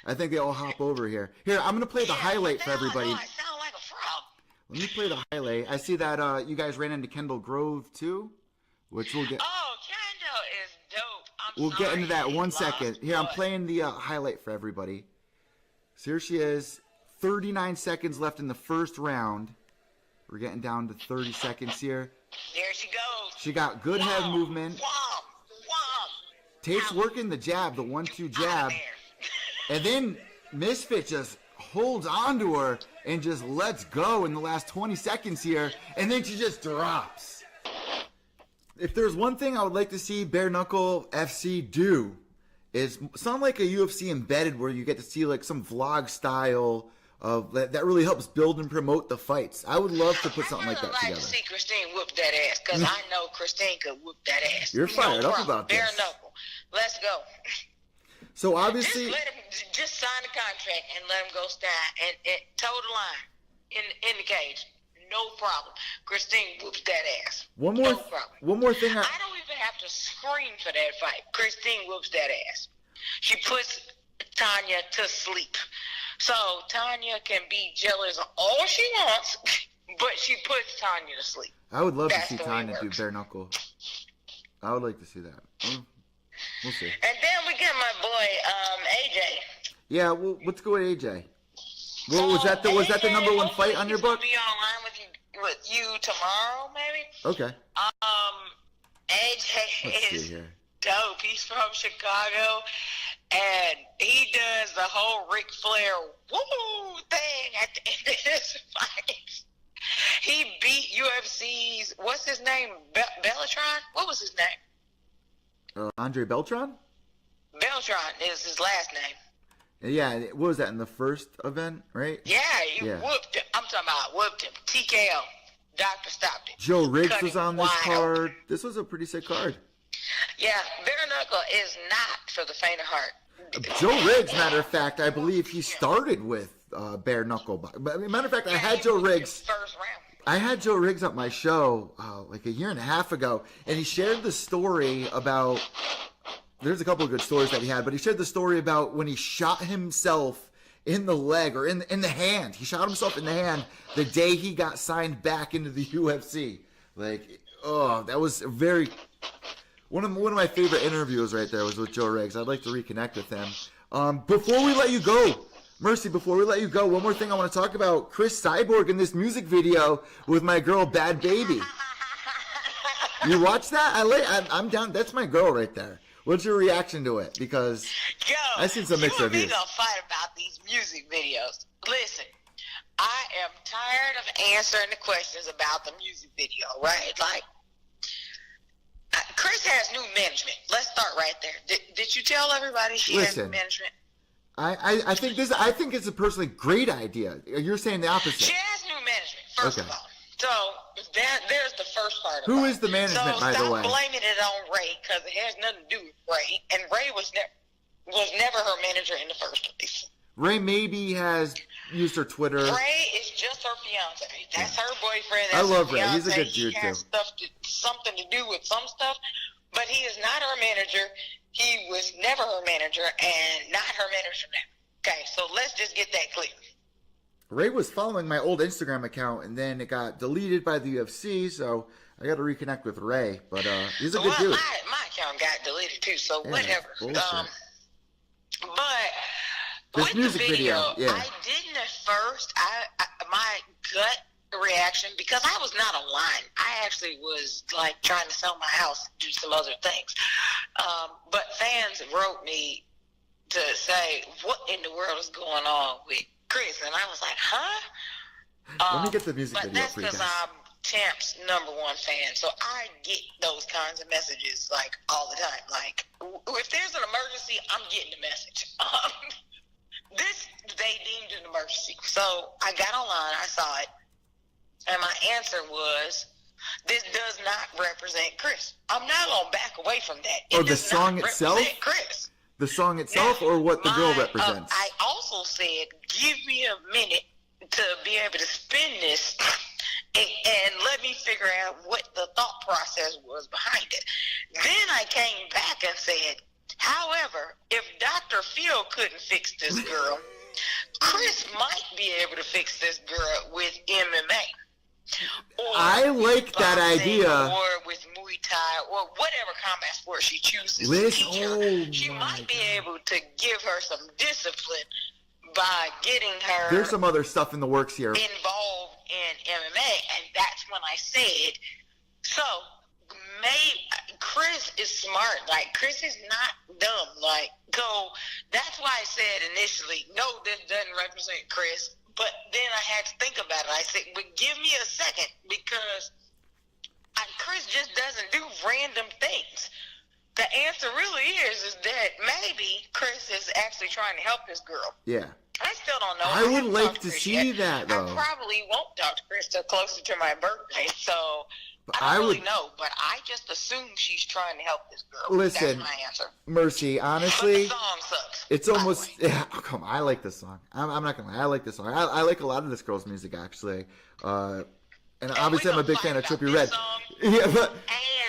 I think they all hop over here. Here, I'm going to play the highlight for everybody. I sound like a frog. Let me play the highlight. I see that you guys ran into Kendall Grove, too, which we'll get. Oh, Kendall is dope. We'll get into that 1 second. Here, I'm playing the highlight for everybody. So here she is. 39 seconds left in the first round. We're getting down to 30 seconds here. There she goes. She got good head movement. Tate's working the jab, the 1-2 jab. And then Misfit just holds on to her and just lets go in the last 20 seconds here. And then she just drops. If there's one thing I would like to see Bare Knuckle FC do, is something like a UFC Embedded where you get to see like some vlog style of that really helps build and promote the fights. I would love to put something like that together. I would like to see Christine whoop that ass, because I know Christine could whoop that ass. You're fired up about this. Bare Knuckle. Let's go. So obviously, just sign the contract and let him go stand and toe the line in the cage. No problem. Christine whoops that ass. One more thing. I don't even have to scream for that fight. Christine whoops that ass. She puts Tanya to sleep. So Tanya can be jealous all she wants, but she puts Tanya to sleep. I would love to see Tanya do bare knuckle. I would like to see that. We'll see. And then we get my boy AJ. Yeah, well, let's go with AJ. Well, was that the number one fight on your book? Be online with you tomorrow, maybe. Okay. AJ is dope. He's from Chicago, and he does the whole Ric Flair woo thing at the end of this fight. He beat UFC's what's his name? Beltran? What was his name? Andre Beltran. Beltran is his last name. Yeah, what was that in the first event, right? Yeah, he whooped him. I'm talking about whooped him. TKO. Doctor stopped it. Joe Riggs was on this card. This was a pretty sick card. Yeah, bare knuckle is not for the faint of heart. Joe Riggs, matter of fact, I believe he started with bare knuckle. Matter of fact, I had Joe Riggs. First round. I had Joe Riggs on my show like a year and a half ago, and he shared the story about. There's a couple of good stories that he had, but he shared the story about when he shot himself in the leg or in the hand. He shot himself in the hand the day he got signed back into the UFC. Like, oh, that was a very one of my favorite interviews right there was with Joe Riggs. I'd like to reconnect with him. Before we let you go, Mercy, before we let you go, one more thing I want to talk about. Chris CYBORG in this music video with my girl BHADBHABIE. You watch that? I'm down. That's my girl right there. What's your reaction to it? Because I've seen some mixed reviews. You and me gonna fight about these music videos. Listen, I am tired of answering the questions about the music video, right? Like, Chris has new management. Let's start right there. Did you tell everybody she has new management? I think it's a personally great idea. You're saying the opposite. She has new management, first of all. So there's the first part of it. Who is the management, by the way? So stop blaming it on Ray, because it has nothing to do with Ray. And Ray was never her manager in the first place. Ray maybe has used her Twitter. Ray is just her fiance. That's her boyfriend. That's I love Ray. He's a good dude, too. Something to do with some stuff. but he is not her manager. He was never her manager and not her manager now. Okay, so let's just get that clear. Ray was following my old Instagram account, and then it got deleted by the UFC, so I got to reconnect with Ray. But he's a good dude. My account got deleted too, so Yeah, whatever. But this with music the video, yeah. I didn't at first. My gut reaction, because I was not online. I actually was like trying to sell my house, do some other things. But fans wrote me to say, "What in the world is going on with Chris?" And I was like, "Huh?" Let me get the music video that's for you because guys. I'm Champ's #1 fan, so I get those kinds of messages like all the time. Like, if there's an emergency, I'm getting the message. This they deemed an emergency, so I got online, I saw it, and my answer was, "This does not represent Chris." I'm not gonna back away from that. Oh, the song itself? Chris. The song itself, or what the girl represents? I also said, give me a minute to be able to spin this and let me figure out what the thought process was behind it. Then I came back and said, however, if Dr. Phil couldn't fix this girl, Chris might be able to fix this girl with MMA. Or I like that idea. Or with Muay Thai, or whatever combat sport she chooses to teach her. She might be able to give her some discipline by getting her There's some other stuff in the works here. involved in MMA. And that's when I said, so Chris is smart. Like, Chris is not dumb. Like, that's why I said initially, no, this doesn't represent Chris. But then I had to think about it. I said, but give me a second, because Chris just doesn't do random things. The answer really is that maybe Chris is actually trying to help this girl. Yeah. I still don't know. I would haven't like talked to Chris see yet. that, though. I probably won't talk to Chris till closer to my birthday, so But I don't really would know. But I just assume she's trying to help this girl. Listen, that's my answer. Mercy, But honestly, the song sucks. it's by the almost. way. Yeah, oh, come on, I like this song. I'm not gonna lie, I like this song. I like a lot of this girl's music, actually. And obviously, I'm a big fan of Trippie Redd. Yeah,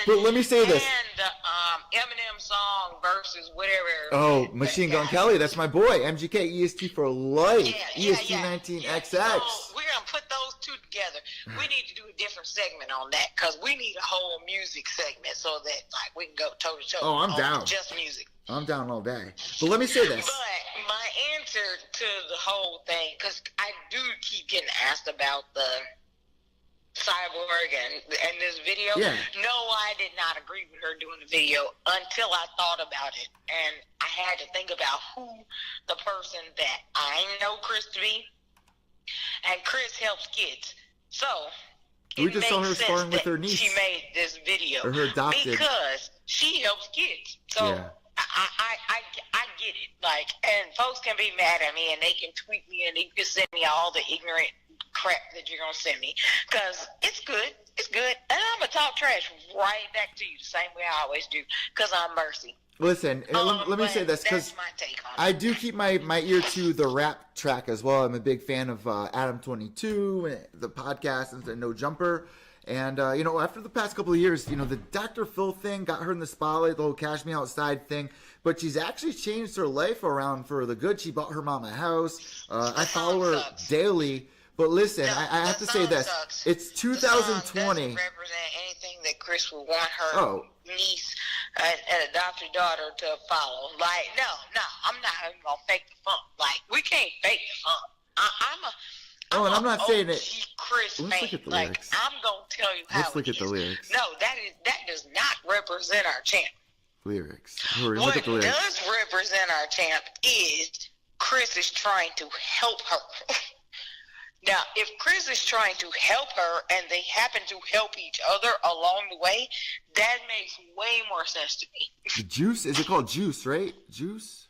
but let me say this. And the Eminem song versus whatever. Oh, Machine Gun Kelly, that's my boy. MGK, EST for life. EST 19XX. So we're going to put those two together. We need to do a different segment on that, because we need a whole music segment so that like we can go toe to toe. Oh, I'm on down. Just music. I'm down all day. But let me say this. But my answer to the whole thing, because I do keep getting asked about the CYBORG and this video. Yeah. No, I did not agree with her doing the video until I thought about it, and I had to think about who the person that I know Chris to be, and Chris helps kids. So We just saw her sparring with her niece. She made this video Or her adopted. because she helps kids. So Yeah. I get it. Like, and folks can be mad at me, and they can tweet me, and they can send me all the ignorant crap that you're gonna send me, because it's good, and I'm gonna talk trash right back to you the same way I always do, because I'm Mercy. Listen, let me say this, because that's my take on I it. do keep my ear to the rap track as well. I'm a big fan of Adam 22, the podcast, and No Jumper. And, after the past couple of years, the Dr. Phil thing got her in the spotlight, the whole Cash Me Outside thing. But she's actually changed her life around for the good. She bought her mom a house. I follow her daily. But listen, I have to say this. Sucks. It's The song 2020. doesn't represent anything that Chris would want her niece and adopted daughter to follow. Like, no, I'm not even gonna fake the funk. Like, we can't fake the funk. And I'm not saying it. Chris Let's fan. look at the Like, lyrics. I'm gonna tell you how. Let's look at the lyrics. No, that does not represent our champ. Lyrics. Hurry, What look at the lyrics. does represent our champ is Chris is trying to help her. Now, if Chris is trying to help her and they happen to help each other along the way, that makes way more sense to me. The Juice? Is it called Juice, right? Juice?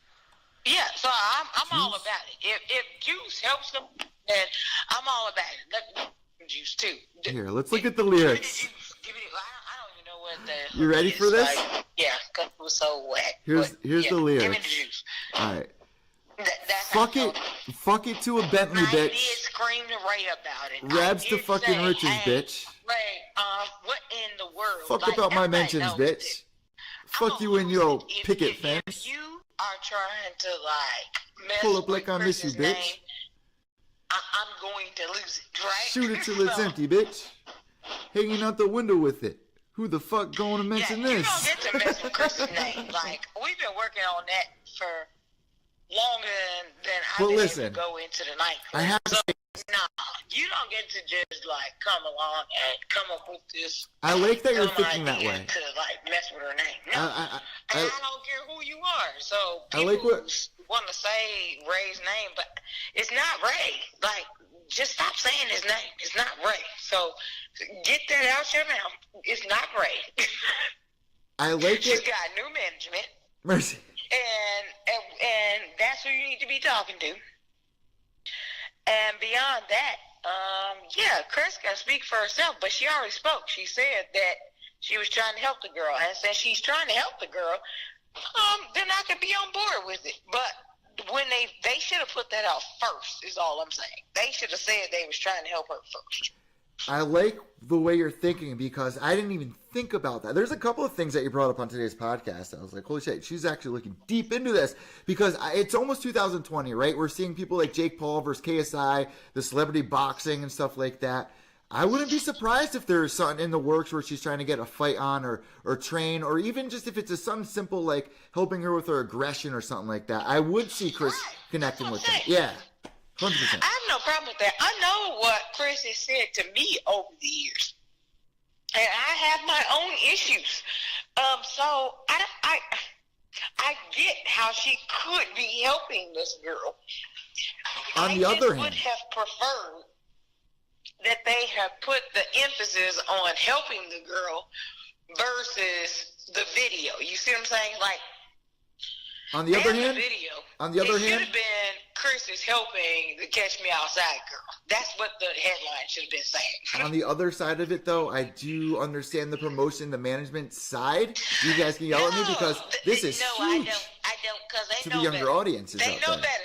Yeah, so I'm all about it. If Juice helps them, then I'm all about it. Let Juice too. Here, let's look at the lyrics. Give me the, I don't even know what the. You ready for this? Like, yeah, because it was so wet. Here's But, the Give me lyrics. the Juice. All right. That's Fuck how it. Fuck it to a Bentley, I did bitch. scream to Ray about it. Rabs I to did fucking say, riches, hey, bitch. Ray, what in the world? Fuck Like, about my everybody mentions, knows bitch. that Fuck you and your picket if fence. you are trying to like mess Pull up with like I miss you, Chris's bitch. name, I'm going to lose it, right? Shoot it till it's So, empty, bitch. Hanging out the window with it. Who the fuck going to Yeah, mention you this? don't get to mess with Chris's name. Like, we've been working on that for longer than I've Well, been listen, able to go into the nightclub. I have to So, say, nah, you don't get to just like come along and come up with this. I like that you're dumb thinking that idea way. To like mess with her name. No, I and I don't care who you are. So I people like what- want to say Ray's name, but it's not Ray. Like, just stop saying his name. It's not Ray. So get that out your mouth. It's not Ray. I like She's it. got new management, Mercy. and that's who you need to be talking to. And beyond that, yeah, Chris can speak for herself, but she already spoke. She said that she was trying to help the girl, and since she's trying to help the girl, then I could be on board with it. But when they should have put that out first, is all I'm saying. They should have said they was trying to help her first. I like the way you're thinking because I didn't even think about that. There's a couple of things that you brought up on today's podcast. I was like, holy shit, she's actually looking deep into this because it's almost 2020, right? We're seeing people like Jake Paul versus KSI, the celebrity boxing and stuff like that. I wouldn't be surprised if there's something in the works where she's trying to get a fight on or train, or even just if it's something simple like helping her with her aggression or something like that. I would see Chris connecting with that. Yeah, 100%. I have no problem with that. I know what Chris has said to me over the years, and I have my own issues. So I get how she could be helping this girl. On the other hand, I would have preferred that they have put the emphasis on helping the girl versus the video. You see what I'm saying? Like, on the other and hand, the video, it should have been Chris is helping the Catch Me Outside girl. That's what the headline should have been saying. on the other side of it, though, I do understand the promotion, the management side. You guys can yell at me because this is huge I don't, because they to know the younger better. audiences They out know there. better.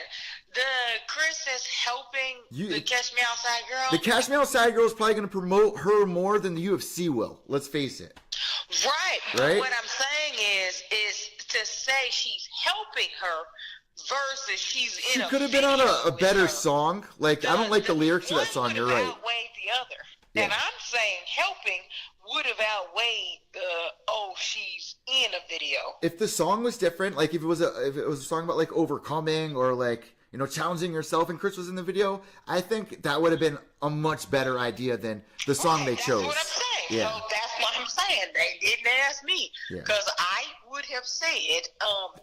The Chris is helping the Catch Me Outside girl. The Catch Me Outside girl is probably going to promote her more than the UFC will. Let's face it. Right. Right? But what I'm saying is to say she's helping her versus she's in She a could have been on a video better with her. song. Like, I don't like the lyrics to that song. One You're would have right. outweighed the other. Yeah. And I'm saying helping would have outweighed the, she's in a video. If the song was different, like if it was a song about like overcoming or like, you know, challenging yourself and Chris was in the video, I think that would have been a much better idea than the song they chose. That's what I'm saying. Yeah. So that's what I'm saying. They didn't ask me. Yeah. Because I would have said,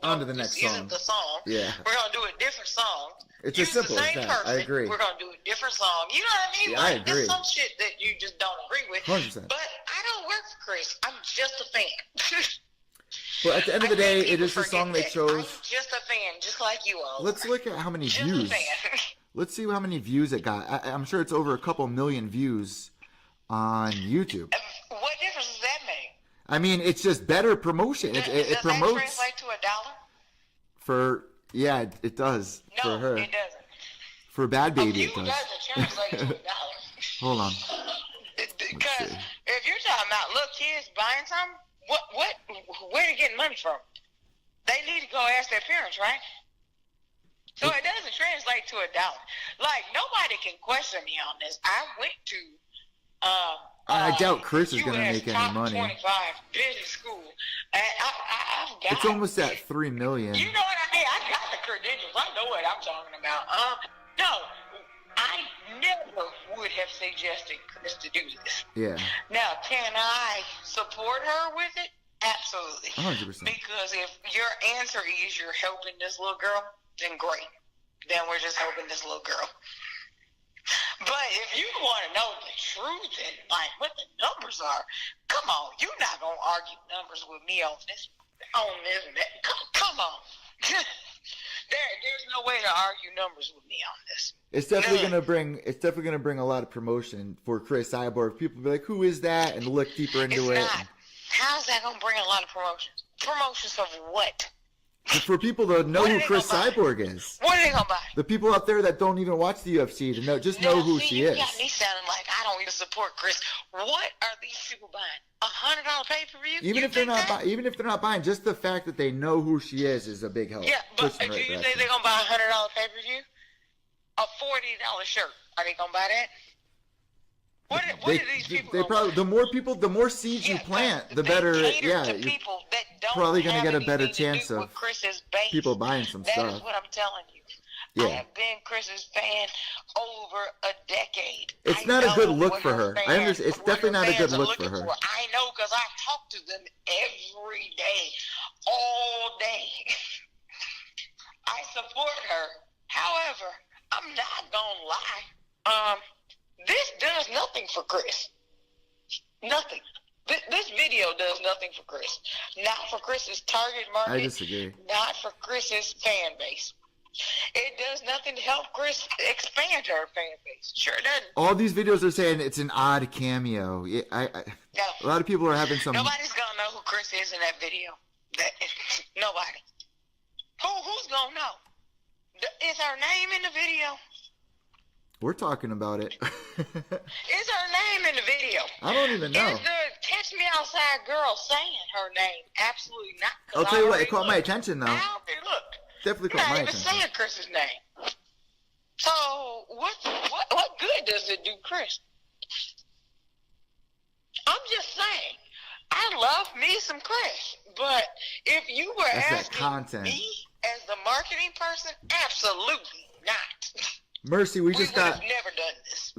on to the next this song. isn't the song. Yeah. We're going to do a different song. It's Use as simple the as same that. person. I agree. We're going to do a different song. You know what I mean? Yeah, I Like, agree. There's some shit that you just don't agree with. 100%. But I don't work for Chris. I'm just a fan. But at the end of the I think day, it people is the forget song they that. chose. I'm just a fan, just like you all. Let's look at how many just views. a fan. Let's see how many views it got. I'm sure it's over a couple million views on YouTube. What difference does that make? I mean, it's just better promotion. It Does promotes that translate to $1? for it does No, for her. it doesn't. For Bad Baby, You it does. doesn't translate to $1. Hold on. Because see. if you're talking about little kids buying something, where are you getting money from? They need to go ask their parents, right? So it doesn't translate to $1. Like, nobody can question me on this. I went to I doubt Chris is US going to make any top money. 25 business school, and I've got It's almost at 3 million. You know what I mean? I got the credentials. I know what I'm talking about. No, I never would have suggested Chris to do this. Yeah, Now, can I support her with it? Absolutely. 100%. Because if your answer is you're helping this little girl, then great. Then we're just helping this little girl. But if you want to know the truth and like what the numbers are, come on, you're not gonna argue numbers with me on this and that. Come on. There's no way to argue numbers with me on this. It's definitely gonna bring a lot of promotion for Chris Cyborg. People be like, "Who is that?" and look deeper into It's it. not. How's that gonna bring a lot of promotions? Promotions of what? For people to know What are who they Chris gonna buy? Cyborg is. What are they gonna buy? The people out there that don't even watch the UFC to know, just know who she you is. got me sounding like I don't even support Chris. What are these people buying? $100 pay-per-view? Even if they're not buying, just the fact that they know who she is a big help. Yeah, but Pushing do right you direction. think they're gonna buy a $100 pay-per-view? A $40 shirt? Are they gonna buy that? What are these people? They probably the more seeds you plant, the better. Yeah, to people that don't probably gonna get a better anything to chance do of with Chris's base. people buying some That stuff. is what I'm telling you. Yeah. I have been Chris's fan over a decade. It's I not a know good look what for her. I fans- understand. It's what definitely her not a good fans are look for looking her. I know because I talk to them every day, all day. I support her. However, I'm not gonna lie. This does nothing for Chris. Nothing. This video does nothing for Chris. Not for Chris's target market. I disagree. Not for Chris's fan base. It does nothing to help Chris expand her fan base. Sure doesn't. All these videos are saying it's an odd cameo. No. A lot of people are having some. Nobody's gonna know who Chris is in that video. Nobody. Who's gonna know? Is her name in the video? We're talking about it. Is her name in the video? I don't even know. Is the Catch Me Outside girl saying her name? Absolutely not. I'll tell you what, it caught my attention though. Now they look. Definitely You're caught my not even attention. saying Chris's name. So what good does it do Chris? I'm just saying. I love me some Chris, but if you were That's that asking content. me as the marketing person, absolutely not. Mercy, we just would have got never done this.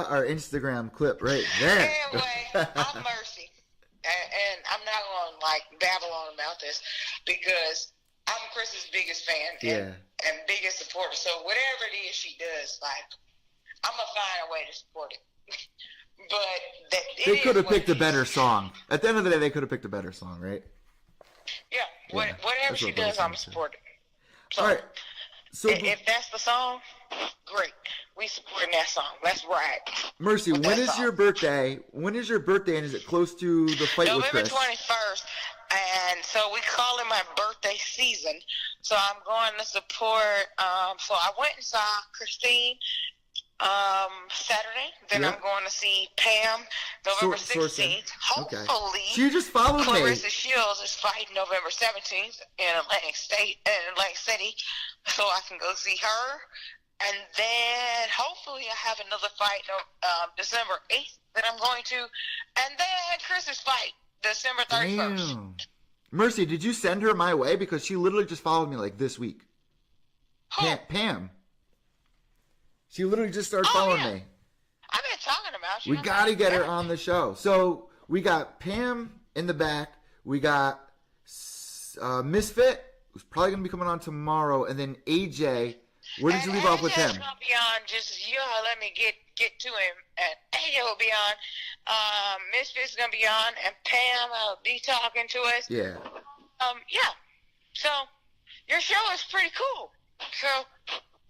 our Instagram clip right there. Anyway, I'm Mercy, and I'm not going to like babble on about this because I'm Chris's biggest fan and biggest supporter. So whatever it is she does, like I'm gonna find a way to support it. But They could have picked a better song. At the end of the day, they could have picked a better song, right? Yeah, whatever that's she what does, those I'm songs do. supporting. So, All right. So if that's the song, great. We supporting that song. Let's ride. Mercy, with when that is song. your birthday? When is your birthday, and is it close to the fight with November Chris? 21st, and so we call it my birthday season. So I'm going to support. So I went and saw Christine Saturday. Then Yep. I'm going to see Pam November Sourcing. 16th. Okay. Hopefully, She just followed me. Clarissa Shields is fighting November 17th in Atlantic City, so I can go see her. And then hopefully I have another fight December 8th that I'm going to. And then Chris's fight, December 31st. Damn. Mercy, did you send her my way? Because she literally just followed me like this week. Who? Pam. She literally just started following yeah. me. I've been talking about you. We got to get her on the show. So we got Pam in the back. We got Misfit, who's probably going to be coming on tomorrow. And then AJ. Where did you leave off with him? AJ's going to be on. Let me get to him. And AJ will be on. Misfit's going to be on. And Pam will be talking to us. Yeah. Yeah. So your show is pretty cool. So.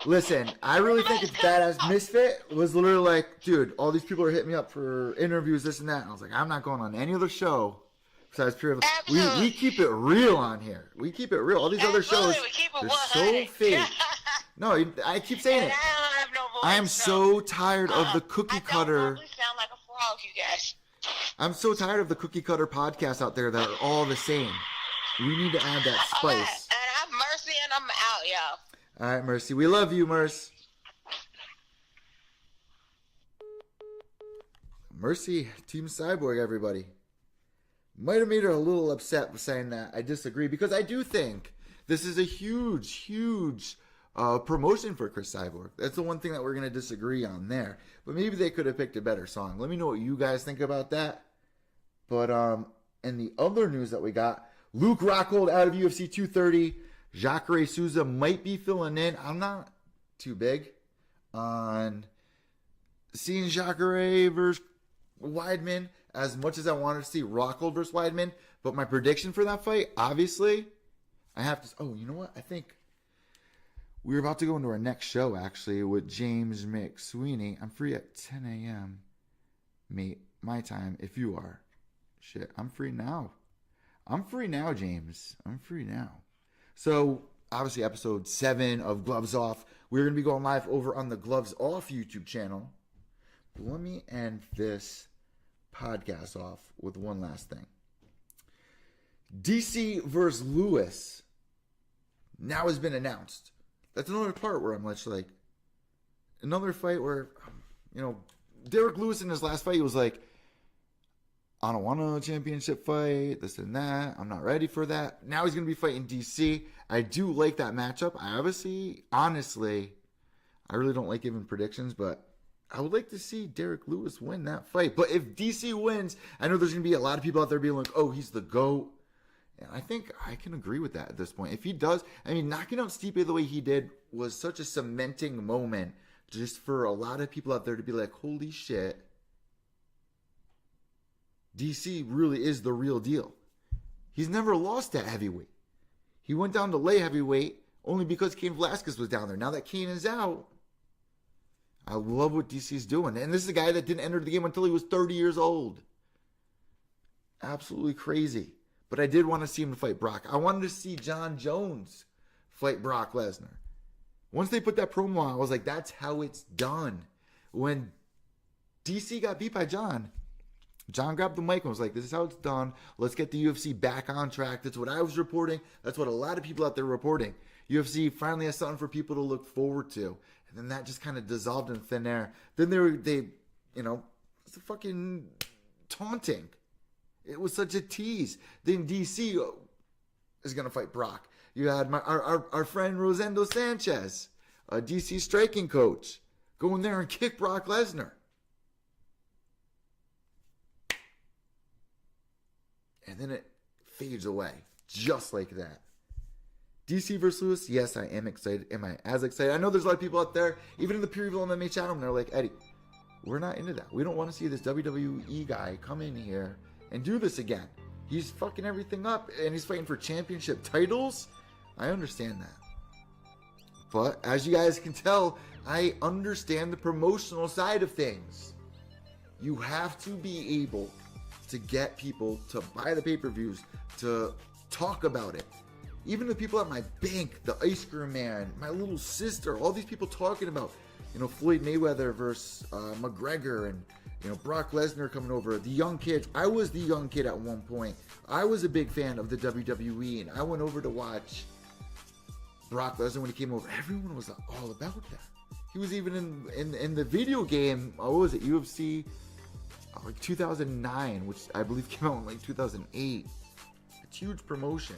Listen, I really think it's badass. Misfit was literally like, dude, all these people are hitting me up for interviews, this and that. And I was like, I'm not going on any other show besides Pure. We keep it real on here. We keep it real. All these other shows, they're so fake. No, I keep saying it. I have no voice, I am so tired of the cookie cutter. I probably sound like a frog, you guys. I'm so tired of the cookie cutter podcasts out there that are all the same. We need to add that spice. Right, and I'm Mercy, and I'm out, y'all. All right, Mercy. We love you, Merce. Mercy, Team Cyborg, everybody. Might have made her a little upset with saying that. I disagree because I do think this is a huge promotion for Chris Cyborg. That's the one thing that we're going to disagree on there. But maybe they could have picked a better song. Let me know what you guys think about that. But in the other news that we got, Luke Rockhold out of UFC 230. Jacare Souza might be filling in. I'm not too big on seeing Jacare versus Weidman as much as I wanted to see Rockhold versus Weidman. But my prediction for that fight, obviously, I have to... Oh, you know what? I think we're about to go into our next show, actually, with James McSweeney. I'm free at 10 a.m. Mate, my time, if you are. Shit, I'm free now. I'm free now, James. I'm free now. So, obviously, episode 7 of Gloves Off. We're going to be going live over on the Gloves Off YouTube channel. But let me end this podcast off with one last thing. DC versus Lewis now has been announced. That's another part where I'm like, another fight where, Derek Lewis in his last fight, he was like, I don't want a championship fight, this and that. I'm not ready for that. Now he's going to be fighting DC. I do like that matchup. Honestly, I really don't like giving predictions, but I would like to see Derek Lewis win that fight. But if DC wins, I know there's going to be a lot of people out there being like, oh, he's the GOAT. And I think I can agree with that at this point. If he does, knocking out Stipe the way he did was such a cementing moment just for a lot of people out there to be like, holy shit, DC really is the real deal. He's never lost at heavyweight. He went down to lay heavyweight only because Cain Velasquez was down there. Now that Cain is out, I love what DC's doing. And this is a guy that didn't enter the game until he was 30 years old. Absolutely crazy. But I did want to see him fight Brock. I wanted to see John Jones fight Brock Lesnar. Once they put that promo on, I was like, that's how it's done. When DC got beat by John grabbed the mic and was like, this is how it's done. Let's get the UFC back on track. That's what I was reporting. That's what a lot of people out there were reporting. UFC finally has something for people to look forward to. And then that just kind of dissolved in thin air. Then it's a fucking taunting. It was such a tease. Then DC is going to fight Brock. You had our friend Rosendo Sanchez, a DC striking coach, go in there and kick Brock Lesnar. And then it fades away, just like that. DC versus Lewis, yes, I am excited. Am I as excited? I know there's a lot of people out there, even in the Pure Evil MMA channel, and they're like, Eddie, we're not into that. We don't want to see this WWE guy come in here and do this again. He's fucking everything up, and he's fighting for championship titles. I understand that. But as you guys can tell, I understand the promotional side of things. You have to be able to get people to buy the pay-per-views, to talk about it. Even the people at my bank, the Ice Cream Man, my little sister, all these people talking about, Floyd Mayweather versus McGregor, and Brock Lesnar coming over, the young kids. I was the young kid at one point. I was a big fan of the WWE, and I went over to watch Brock Lesnar when he came over. Everyone was all about that. He was even in the video game, what was it, UFC 2009, which I believe came out in 2008. It's huge promotion.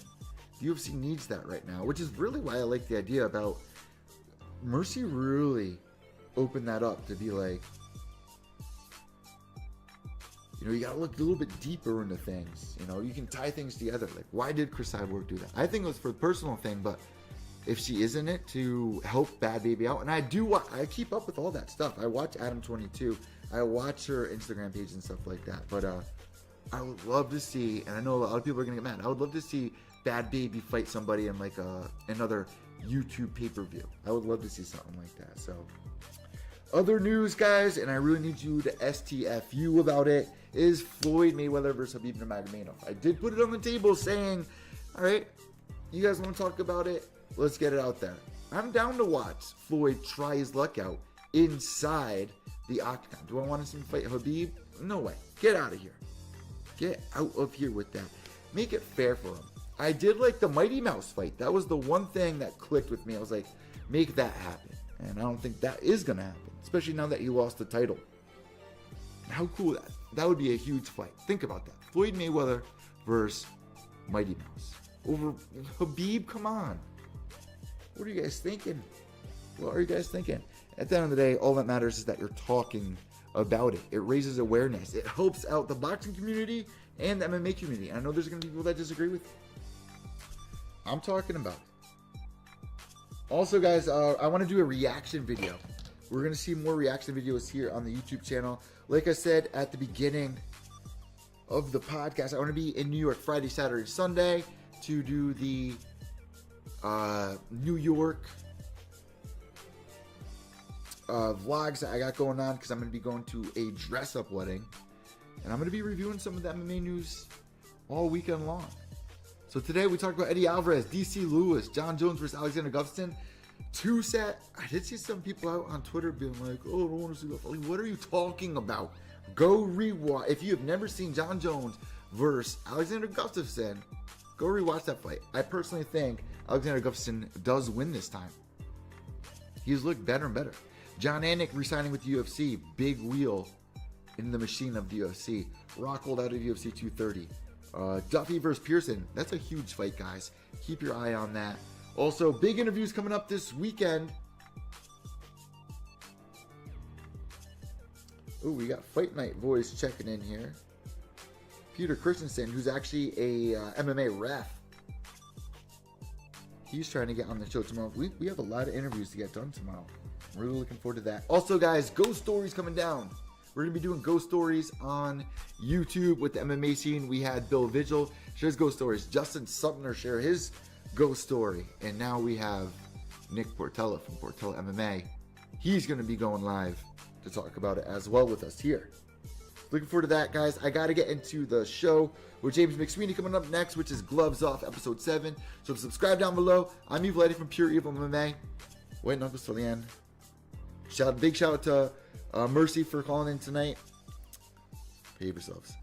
The UFC needs that right now, which is really why I like the idea about Mercy really opened that up to be like, you gotta look a little bit deeper into things. You can tie things together. Like, why did Chris Cyborg do that? I think it was for the personal thing, but if she is in it to help Bad Baby out, and I keep up with all that stuff. I watch Adam22. I watch her Instagram page and stuff like that. But I would love to see, and I know a lot of people are gonna get mad, I would love to see Bad Baby fight somebody in another YouTube pay-per-view. I would love to see something like that. So, other news, guys, and I really need you to STFU about it, is Floyd Mayweather versus Khabib Nurmagomedov. I did put it on the table saying, all right, you guys want to talk about it? Let's get it out there. I'm down to watch Floyd try his luck out inside the octagon. Do I want to see him fight Khabib? No way. Get out of here. Get out of here with that. Make it fair for him. I did like the Mighty Mouse fight. That was the one thing that clicked with me. I was like, make that happen. And I don't think that is going to happen, especially now that he lost the title. How cool that would be a huge fight. Think about that. Floyd Mayweather versus Mighty Mouse. Over Khabib, come on. What are you guys thinking? What are you guys thinking? At the end of the day, all that matters is that you're talking about it. It raises awareness. It helps out the boxing community and the MMA community. I know there's going to be people that disagree with me. I'm talking about it. Also, guys, I want to do a reaction video. We're going to see more reaction videos here on the YouTube channel. Like I said at the beginning of the podcast, I want to be in New York Friday, Saturday, Sunday to do the New York vlogs that I got going on, because I'm going to be going to a dress-up wedding. And I'm going to be reviewing some of the MMA news all weekend long. So today we talked about Eddie Alvarez, DC Lewis, John Jones versus Alexander Gustafsson. Two set. I did see some people out on Twitter being like, "Oh, I don't want to see that fight." What are you talking about? Go rewatch. If you have never seen John Jones versus Alexander Gustafsson, go rewatch that fight. I personally think Alexander Gustafsson does win this time. He's looked better and better. John Anik re-signing with the UFC. Big wheel in the machine of the UFC. Rockhold out of UFC 230. Duffy versus Pearson. That's a huge fight, guys. Keep your eye on that. Also, big interviews coming up this weekend. Ooh, we got Fight Night Boys checking in here. Peter Christensen, who's actually a MMA ref. He's trying to get on the show tomorrow. We have a lot of interviews to get done tomorrow. I'm really looking forward to that. Also, guys, Ghost Stories coming down. We're going to be doing Ghost Stories on YouTube with the MMA scene. We had Bill Vigil share his Ghost Stories. Justin Sumner share his Ghost Story. And now we have Nick Portella from Portella MMA. He's going to be going live to talk about it as well with us here. Looking forward to that, guys. I got to get into the show with James McSweeney coming up next, which is Gloves Off, episode 7. So subscribe down below. I'm Evil Eddie from Pure Evil MMA. Wait, Uncle Stallion. Big shout out to Mercy for calling in tonight. Behave yourselves.